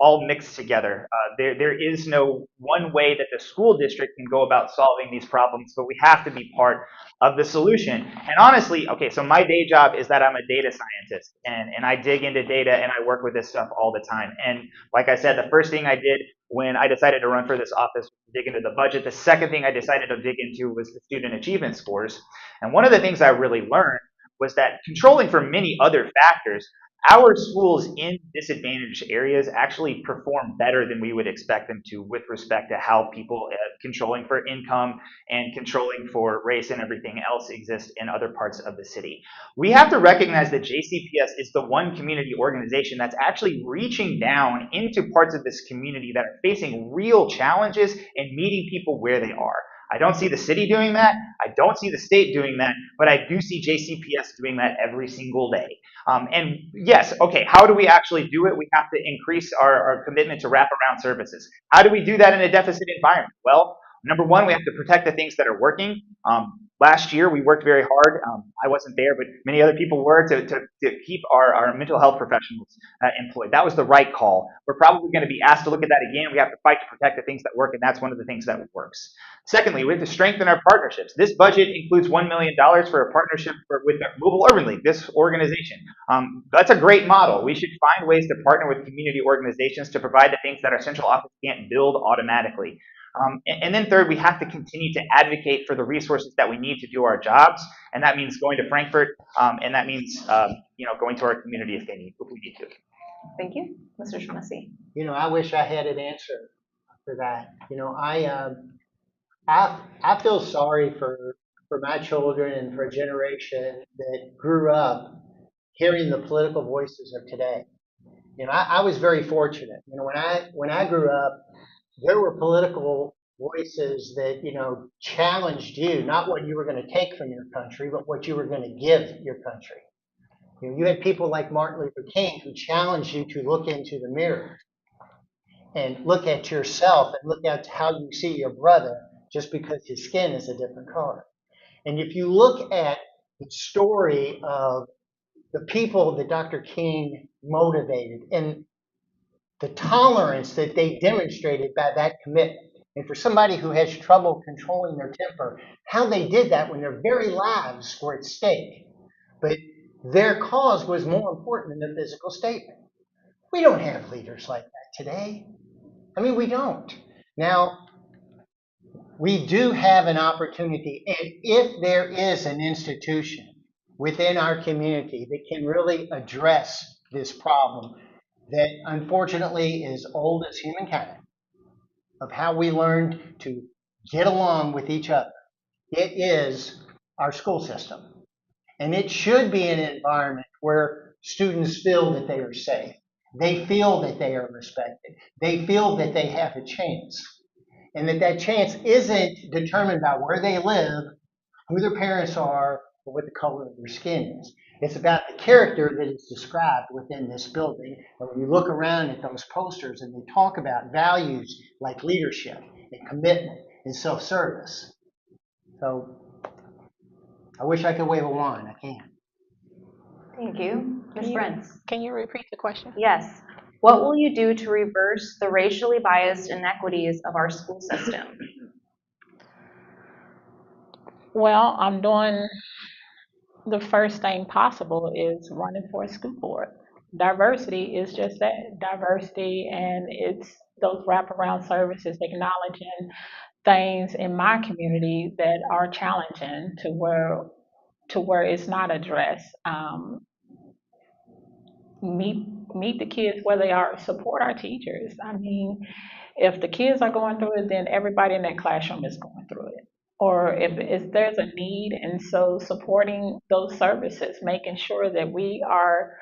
all mixed together. There is no one way that the school district can go about solving these problems, but we have to be part of the solution. And honestly, okay, so my day job is that I'm a data scientist, and I dig into data and I work with this stuff all the time. And like I said, the first thing I did when I decided to run for this office was to dig into the budget. The second thing I decided to dig into was the student achievement scores. And one of the things I really learned was that, controlling for many other factors, our schools in disadvantaged areas actually perform better than we would expect them to with respect to how people controlling for income and controlling for race and everything else exist in other parts of the city. We have to recognize that JCPS is the one community organization that's actually reaching down into parts of this community that are facing real challenges and meeting people where they are. I don't see the city doing that. I don't see the state doing that, but I do see JCPS doing that every single day. And yes, okay, how do we actually do it? We have to increase our commitment to wraparound services. How do we do that in a deficit environment? Well, number one, we have to protect the things that are working. Last year, we worked very hard. I wasn't there, but many other people were to keep our mental health professionals employed. That was the right call. We're probably going to be asked to look at that again. We have to fight to protect the things that work, and that's one of the things that works. Secondly, we have to strengthen our partnerships. This budget includes $1 million for a partnership with the Louisville Urban League, this organization. That's a great model. We should find ways to partner with community organizations to provide the things that our central office can't build automatically. And then third, we have to continue to advocate for the resources that we need to do our jobs, and that means going to Frankfurt, and that means going to our community if we need to. Thank you. Mr. Shaughnessy. I wish I had an answer for that. I feel sorry for my children and for a generation that grew up hearing the political voices of today. I was very fortunate. When I grew up, there were political voices that challenged you, not what you were going to take from your country, but what you were going to give your country. You had people like Martin Luther King who challenged you to look into the mirror and look at yourself and look at how you see your brother just because his skin is a different color. And if you look at the story of the people that Dr. King motivated and the tolerance that they demonstrated by that commitment, and for somebody who has trouble controlling their temper, how they did that when their very lives were at stake. But their cause was more important than the physical statement. We don't have leaders like that today. I mean, we don't. Now, we do have an opportunity, and if there is an institution within our community that can really address this problem that unfortunately is old as humankind, of how we learned to get along with each other, it is our school system. And it should be an environment where students feel that they are safe. They feel that they are respected. They feel that they have a chance. And that chance isn't determined by where they live, who their parents are, or what the color of their skin is. It's about the character that is described within this building. And when you look around at those posters and they talk about values like leadership and commitment and self-service. So I wish I could wave a wand. I can't. Thank you. Ms. Brents. Can you repeat the question? Yes. What will you do to reverse the racially biased inequities of our school system? Well, I'm doing the first thing possible is running for a school board. Diversity is just that, diversity, and it's those wraparound services, acknowledging things in my community that are challenging to where it's not addressed. Meet the kids where they are, support our teachers. I mean, if the kids are going through it, then everybody in that classroom is going through it. Or if there's a need, and so supporting those services, making sure that we are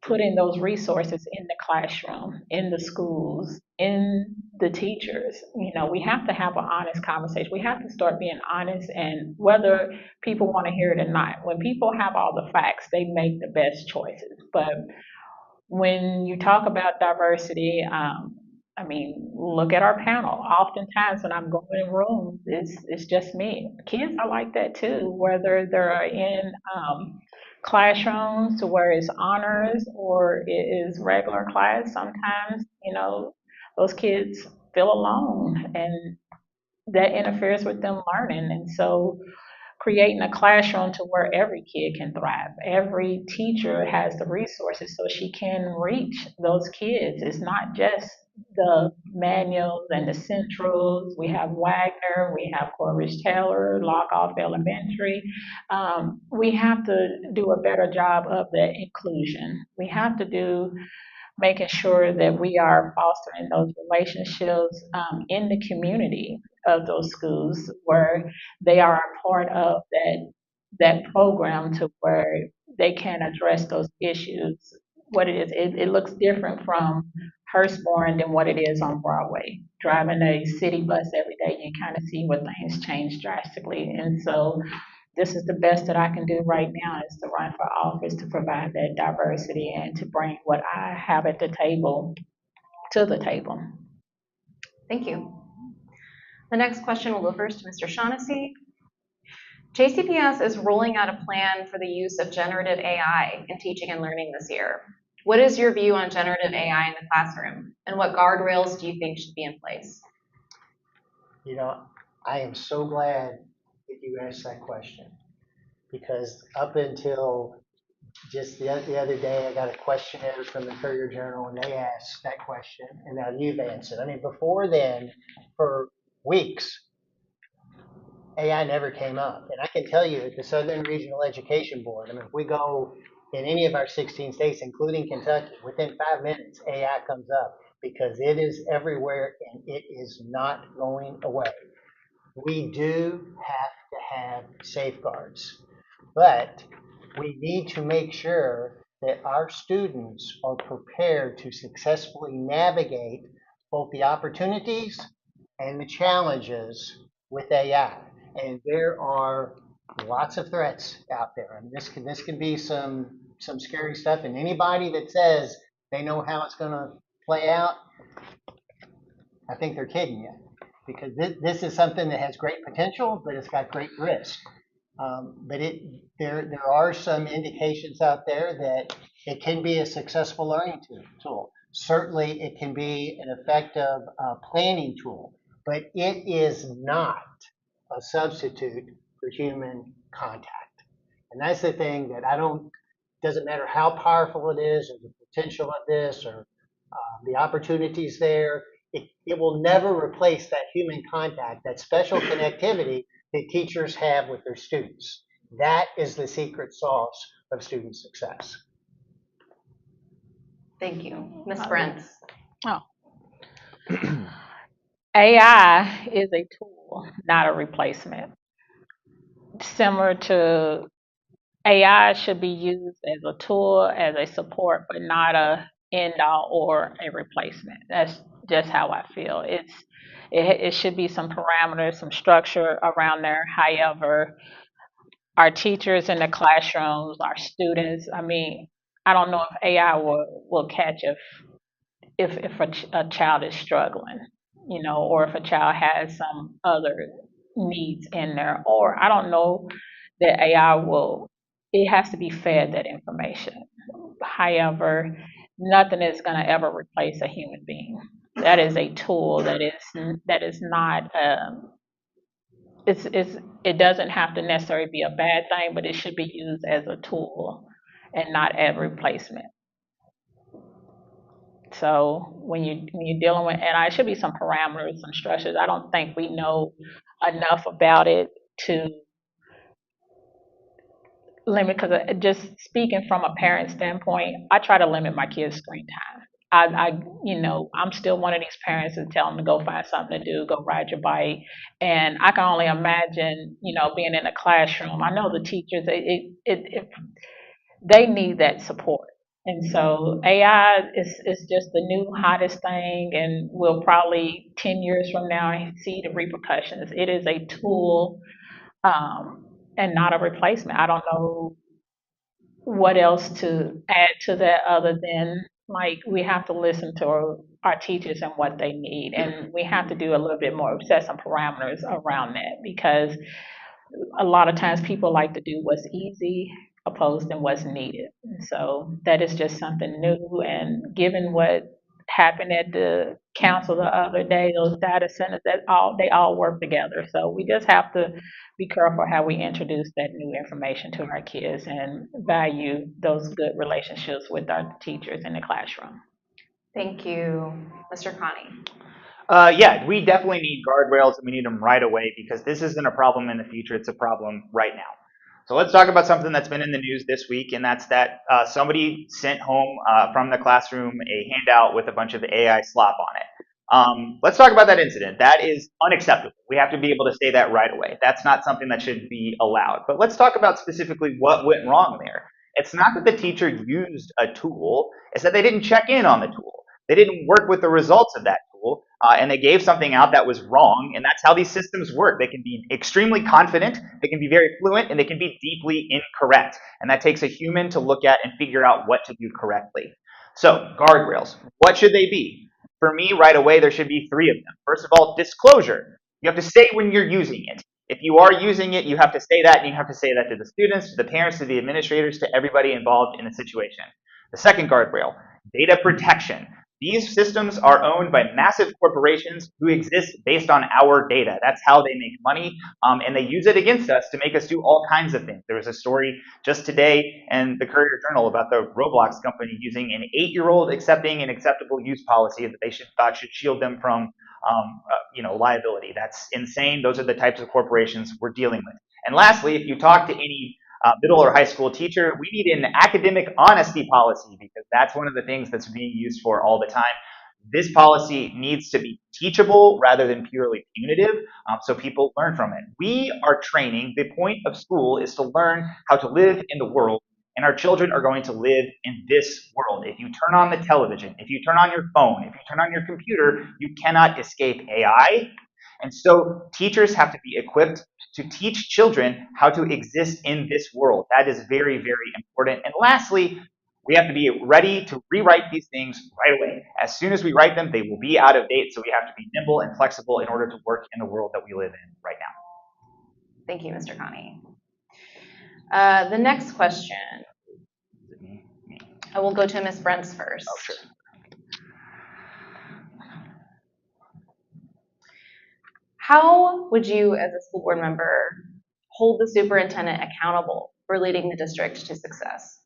putting those resources in the classroom, in the schools, in the teachers. We have to have an honest conversation. We have to start being honest, and whether people want to hear it or not, when people have all the facts, they make the best choices. But when you talk about diversity, look at our panel. Oftentimes when I'm going in rooms, it's just me. Kids are like that too, whether they're in classrooms to where it's honors or it is regular class. Sometimes, those kids feel alone, and that interferes with them learning. And so creating a classroom to where every kid can thrive. Every teacher has the resources so she can reach those kids. It's not just the manuals and the centrals. We have Wagner, we have Corbridge Taylor, Lockoff Elementary. We have to do a better job of that inclusion. We have to do making sure that we are fostering those relationships in the community of those schools where they are a part of that program to where they can address those issues. What it is, it looks different from Hurstbourne than what it is on Broadway. Driving a city bus every day, you kind of see where things change drastically. And so this is the best that I can do right now is to run for office to provide that diversity and to bring what I have at the table to the table. Thank you. The next question will go first to Mr. Shaughnessy. JCPS is rolling out a plan for the use of generative AI in teaching and learning this year. What is your view on generative AI in the classroom, and what guardrails do you think should be in place? You know, I am so glad that you asked that question, because up until just the other day, I got a questionnaire from the Courier Journal, and they asked that question, and now you've answered. I mean, before then, for weeks, AI never came up. And I can tell you at the Southern Regional Education Board, I mean, if we go in any of our 16 states, including Kentucky, within 5 minutes, AI comes up because it is everywhere and it is not going away. We do have to have safeguards, but we need to make sure that our students are prepared to successfully navigate both the opportunities and the challenges with AI. And there are lots of threats out there. And this can be some scary stuff. And anybody that says they know how it's going to play out, I think they're kidding you. Because this is something that has great potential, but it's got great risk. But there are some indications out there that it can be a successful learning tool. Certainly, it can be an effective planning tool, but it is not a substitute for human contact. And that's the thing that doesn't matter how powerful it is, or the potential of this, or the opportunities there, it will never replace that human contact, that special connectivity that teachers have with their students. That is the secret sauce of student success. Thank you. Ms. Brents. Oh. AI is a tool, not a replacement. Similar to AI should be used as a tool, as a support, but not a end all or a replacement. That's just how I feel. It should be some parameters, some structure around there. However, our teachers in the classrooms, our students, I mean, I don't know if AI will catch if a child is struggling, you know, or if a child has some other needs in there, or I don't know that AI will, it has to be fed that information. However, nothing is going to ever replace a human being. That is a tool that is not, it doesn't have to necessarily be a bad thing, but it should be used as a tool and not as a replacement. So when you're dealing with, and it should be some parameters, some structures. I don't think we know enough about it to limit, because just speaking from a parent standpoint, I try to limit my kids' screen time. I'm still one of these parents that tell them to go find something to do, go ride your bike, and I can only imagine, being in a classroom. I know the teachers, they need that support. And so AI is just the new hottest thing, and we'll probably 10 years from now see the repercussions. It is a tool and not a replacement. I don't know what else to add to that other than, like, we have to listen to our teachers and what they need, and we have to do a little bit more, set some parameters around that, because a lot of times people like to do what's easy opposed to what's needed. And so that is just something new, and given what happened at the council the other day, those data centers, they all work together. So we just have to be careful how we introduce that new information to our kids and value those good relationships with our teachers in the classroom. Thank you. Mr. Kahne. Yeah, we definitely need guardrails, and we need them right away, because this isn't a problem in the future, it's a problem right now. So let's talk about something that's been in the news this week, and that's that somebody sent home from the classroom a handout with a bunch of AI slop on it. Let's talk about that incident. That is unacceptable. We have to be able to say that right away. That's not something that should be allowed. But let's talk about specifically what went wrong there. It's not that the teacher used a tool, it's that they didn't check in on the tool. They didn't work with the results of that tool, and they gave something out that was wrong, and that's how these systems work. They can be extremely confident, they can be very fluent, and they can be deeply incorrect. And that takes a human to look at and figure out what to do correctly. So, guardrails. What should they be? For me, right away, there should be 3 of them. First of all, disclosure. You have to say when you're using it. If you are using it, you have to say that, and you have to say that to the students, to the parents, to the administrators, to everybody involved in the situation. The second guardrail, data protection. These systems are owned by massive corporations who exist based on our data. That's how they make money, and they use it against us to make us do all kinds of things. There was a story just today in the Courier Journal about the Roblox company using an 8-year-old accepting an acceptable use policy that they thought should shield them from liability. That's insane. Those are the types of corporations we're dealing with. And lastly, if you talk to any middle or high school teacher, we need an academic honesty policy, because that's one of the things that's being used for all the time. This policy needs to be teachable rather than purely punitive, so people learn from it. We are training. The point of school is to learn how to live in the world, and our children are going to live in this world. If you turn on the television, if you turn on your phone, if you turn on your computer, you cannot escape AI. And so teachers have to be equipped to teach children how to exist in this world. That is very, very important. And lastly, we have to be ready to rewrite these things right away. As soon as we write them, they will be out of date, so we have to be nimble and flexible in order to work in the world that we live in right now. Thank you, Mr. Kahne. The next question, I will go to Ms. Brents first. Oh, sure. How would you, as a school board member, hold the superintendent accountable for leading the district to success?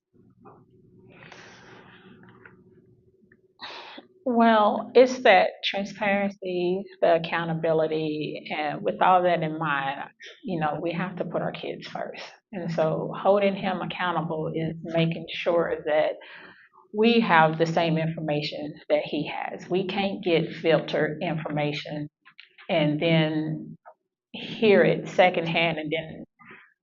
Well, it's that transparency, the accountability, and with all that in mind, we have to put our kids first. And so holding him accountable is making sure that we have the same information that he has. We can't get filtered information and then hear it secondhand and then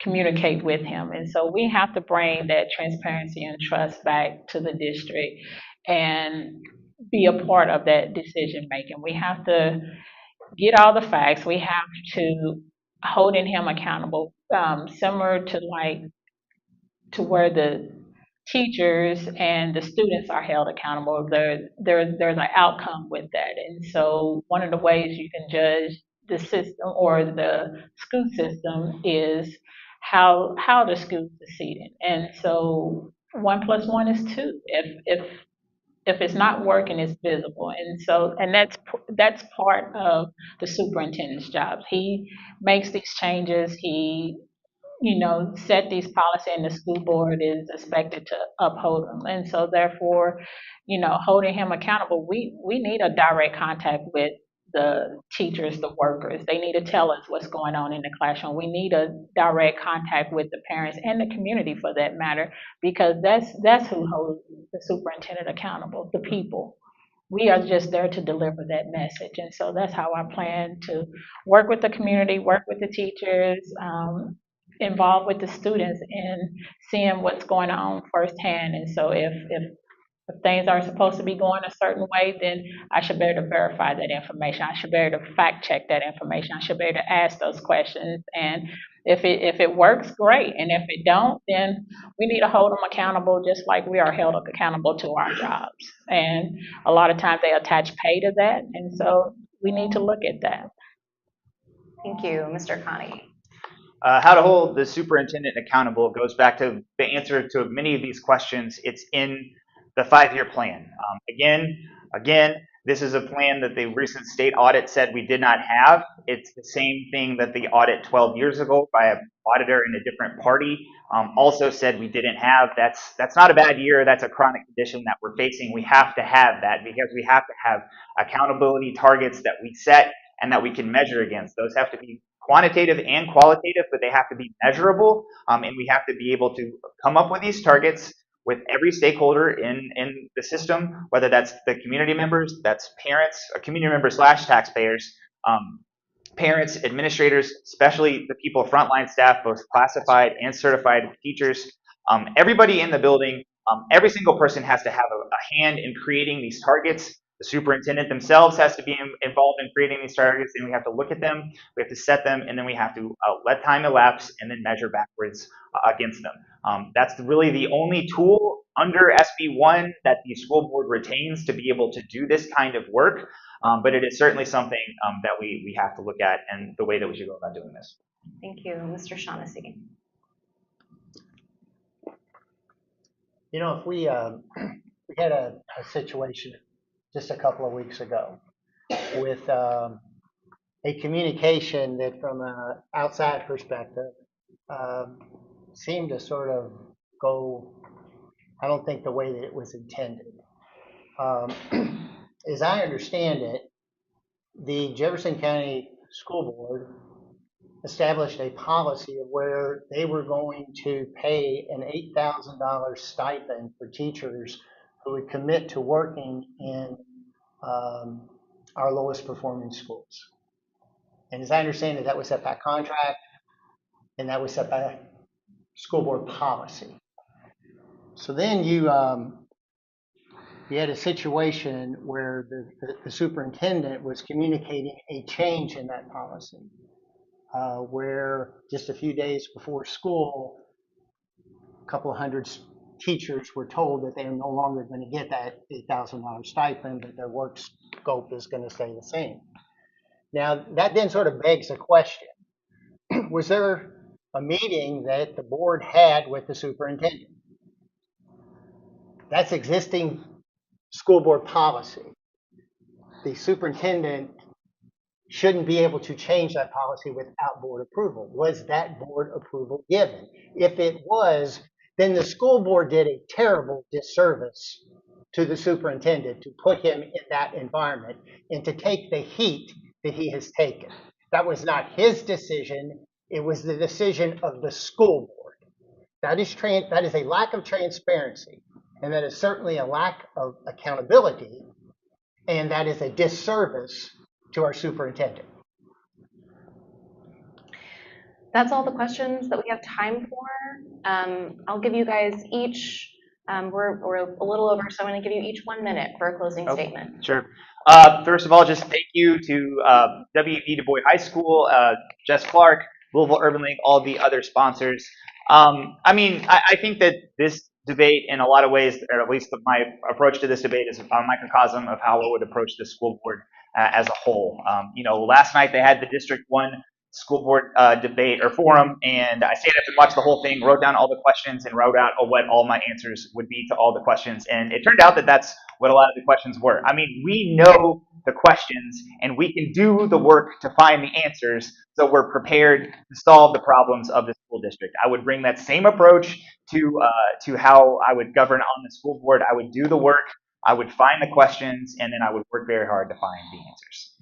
communicate with him. And so we have to bring that transparency and trust back to the district and be a part of that decision making. We have to get all the facts. We have to holding him accountable, similar to where the teachers and the students are held accountable. There's an outcome with that. And so one of the ways you can judge the system or the school system is how the school's succeeding. And so 1 + 1 is 2. If it's not working, it's visible. And that's part of the superintendent's job. He makes these changes. He set these policies, and the school board is expected to uphold them. And so therefore, holding him accountable, we need a direct contact with the teachers, the workers. They need to tell us what's going on in the classroom. We need a direct contact with the parents and the community, for that matter, because that's who holds the superintendent accountable, the people. We are just there to deliver that message. And so that's how I plan to work with the community, work with the teachers, involved with the students in seeing what's going on firsthand. And so if things aren't supposed to be going a certain way, then I should be able to verify that information. I should be able to fact check that information. I should be able to ask those questions. And if it works, great. And if it don't, then we need to hold them accountable, just like we are held accountable to our jobs. And a lot of times they attach pay to that. And so we need to look at that. Thank you, Mr. Kahne. How to hold the superintendent accountable goes back to the answer to many of these questions. It's in the 5-year plan. Again, this is a plan that the recent state audit said we did not have. It's the same thing that the audit 12 years ago by an auditor in a different party also said we didn't have. That's not a bad year. That's a chronic condition that we're facing. We have to have that because we have to have accountability targets that we set and that we can measure against. Those have to be quantitative and qualitative, but they have to be measurable, and we have to be able to come up with these targets with every stakeholder in the system, whether that's the community members, that's parents, community members / taxpayers, parents, administrators, especially the people, frontline staff, both classified and certified teachers, everybody in the building, every single person has to have a hand in creating these targets. The superintendent themselves has to be involved in creating these targets, and we have to look at them, we have to set them, and then we have to let time elapse and then measure backwards against them. That's really the only tool under SB1 that the school board retains to be able to do this kind of work, but it is certainly something that we have to look at and the way that we should go about doing this. Thank you. Mr. Shaughnessy. You know, if we had a situation just a couple of weeks ago with a communication that from an outside perspective seemed to sort of go, I don't think the way that it was intended. As I understand it, the Jefferson County School Board established a policy of where they were going to pay an $8,000 stipend for teachers who would commit to working in our lowest performing schools. And as I understand it, that was set by contract and that was set by school board policy. So then you had a situation where the superintendent was communicating a change in that policy. Where just a few days before school, a couple of hundred teachers were told that they are no longer going to get that $8,000 stipend, but their work scope is going to stay the same. Now, that then sort of begs a question. Was there a meeting that the board had with the superintendent? That's existing school board policy. The superintendent shouldn't be able to change that policy without board approval. Was that board approval given? If it was, then the school board did a terrible disservice to the superintendent to put him in that environment and to take the heat that he has taken. That was not his decision. It was the decision of the school board. That is a lack of transparency, and that is certainly a lack of accountability, and that is a disservice to our superintendent. That's all the questions that we have time for. I'll give you guys each, we're a little over, so I'm going to give you each 1 minute for a closing statement. Sure. First of all, just thank you to W.E.B Dubois High School, Jess Clark, Louisville Urban League, all the other sponsors. I think that this debate, in a lot of ways, or at least my approach to this debate, is a microcosm of how I would approach the school board as a whole. Last night they had the District 1 school board debate or forum, and I stayed up and watched the whole thing, wrote down all the questions, and wrote out what all my answers would be to all the questions. And it turned out that that's what a lot of the questions were. We know the questions, and we can do the work to find the answers, so we're prepared to solve the problems of the school district. I would bring that same approach to how I would govern on the school board. I would do the work, I would find the questions, and then I would work very hard to find the answers.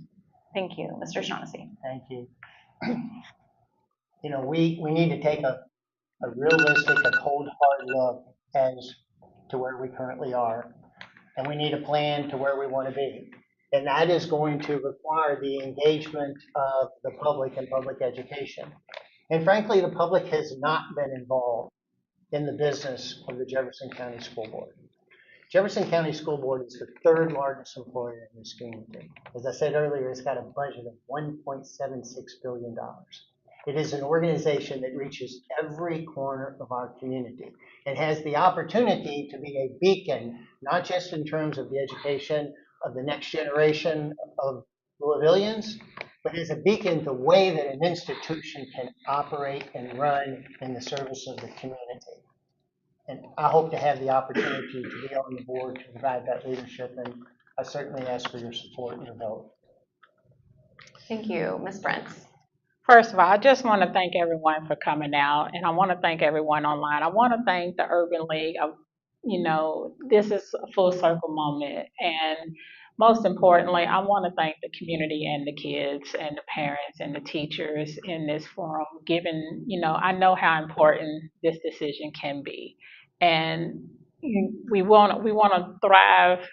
Thank you. Mr. Shaughnessy. Thank you. We need to take a realistic, a cold, hard look as to where we currently are, and we need a plan to where we want to be. And that is going to require the engagement of the public and public education. And frankly, the public has not been involved in the business of the Jefferson County School Board. Jefferson County School Board is the third largest employer in this community. As I said earlier, it's got a budget of $1.76 billion. It is an organization that reaches every corner of our community and has the opportunity to be a beacon, not just in terms of the education of the next generation of Louisvillians, but as a beacon the way that an institution can operate and run in the service of the community. And I hope to have the opportunity to be on the board to provide that leadership, and I certainly ask for your support and your vote. Thank you. Ms. Brents. First of all, I just want to thank everyone for coming out, and I want to thank everyone online. I want to thank the Urban League. This is a full circle moment, and most importantly, I want to thank the community and the kids and the parents and the teachers in this forum, given, I know how important this decision can be. And we want to thrive,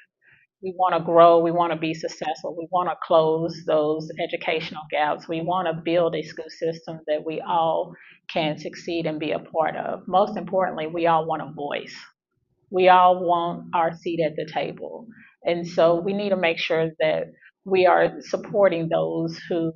we want to grow, we want to be successful, we want to close those educational gaps, we want to build a school system that we all can succeed and be a part of. Most importantly, we all want a voice. We all want our seat at the table. And so we need to make sure that we are supporting those who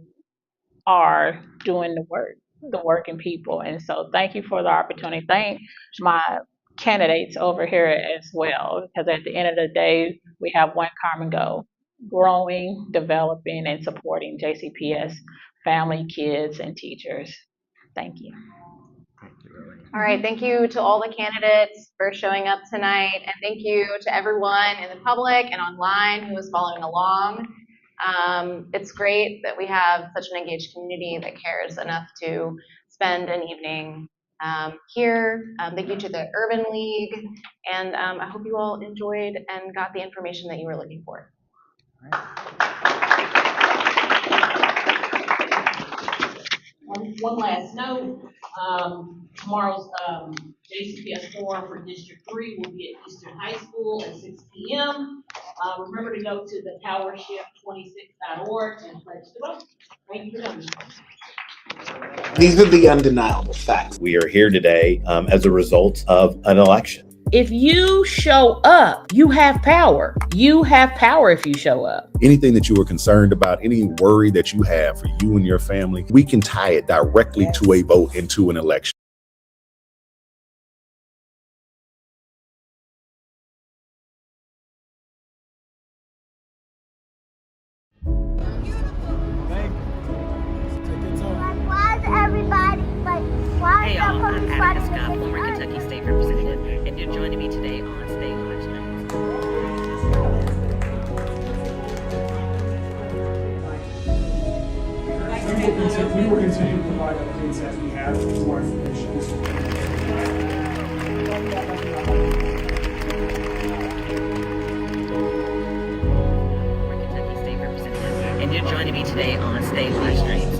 are doing the working people. And so thank you for the opportunity. Thank my candidates over here as well, because at the end of the day, we have one common goal: growing, developing, and supporting JCPS family, kids, and teachers. Thank you. All right, thank you to all the candidates for showing up tonight, and thank you to everyone in the public and online who was following along. It's great that we have such an engaged community that cares enough to spend an evening here. Thank you to the Urban League, and I hope you all enjoyed and got the information that you were looking for. One last note, tomorrow's JCPS forum for District 3 will be at Eastern High School at 6 p.m. Remember to go to the powershift26.org and pledge to vote. Thank you for coming. These are the undeniable facts. We are here today as a result of an election. If you show up, you have power. You have power if you show up. Anything that you were concerned about, any worry that you have for you and your family, we can tie it directly to a vote into an election. Hey y'all, I'm Attica Scott, former Kentucky State Representative, and you're joining me today on State Watch Nights. We will continue to provide updates as we have more information. Former Kentucky State Representative, and you're joining me today on State Watch Nights.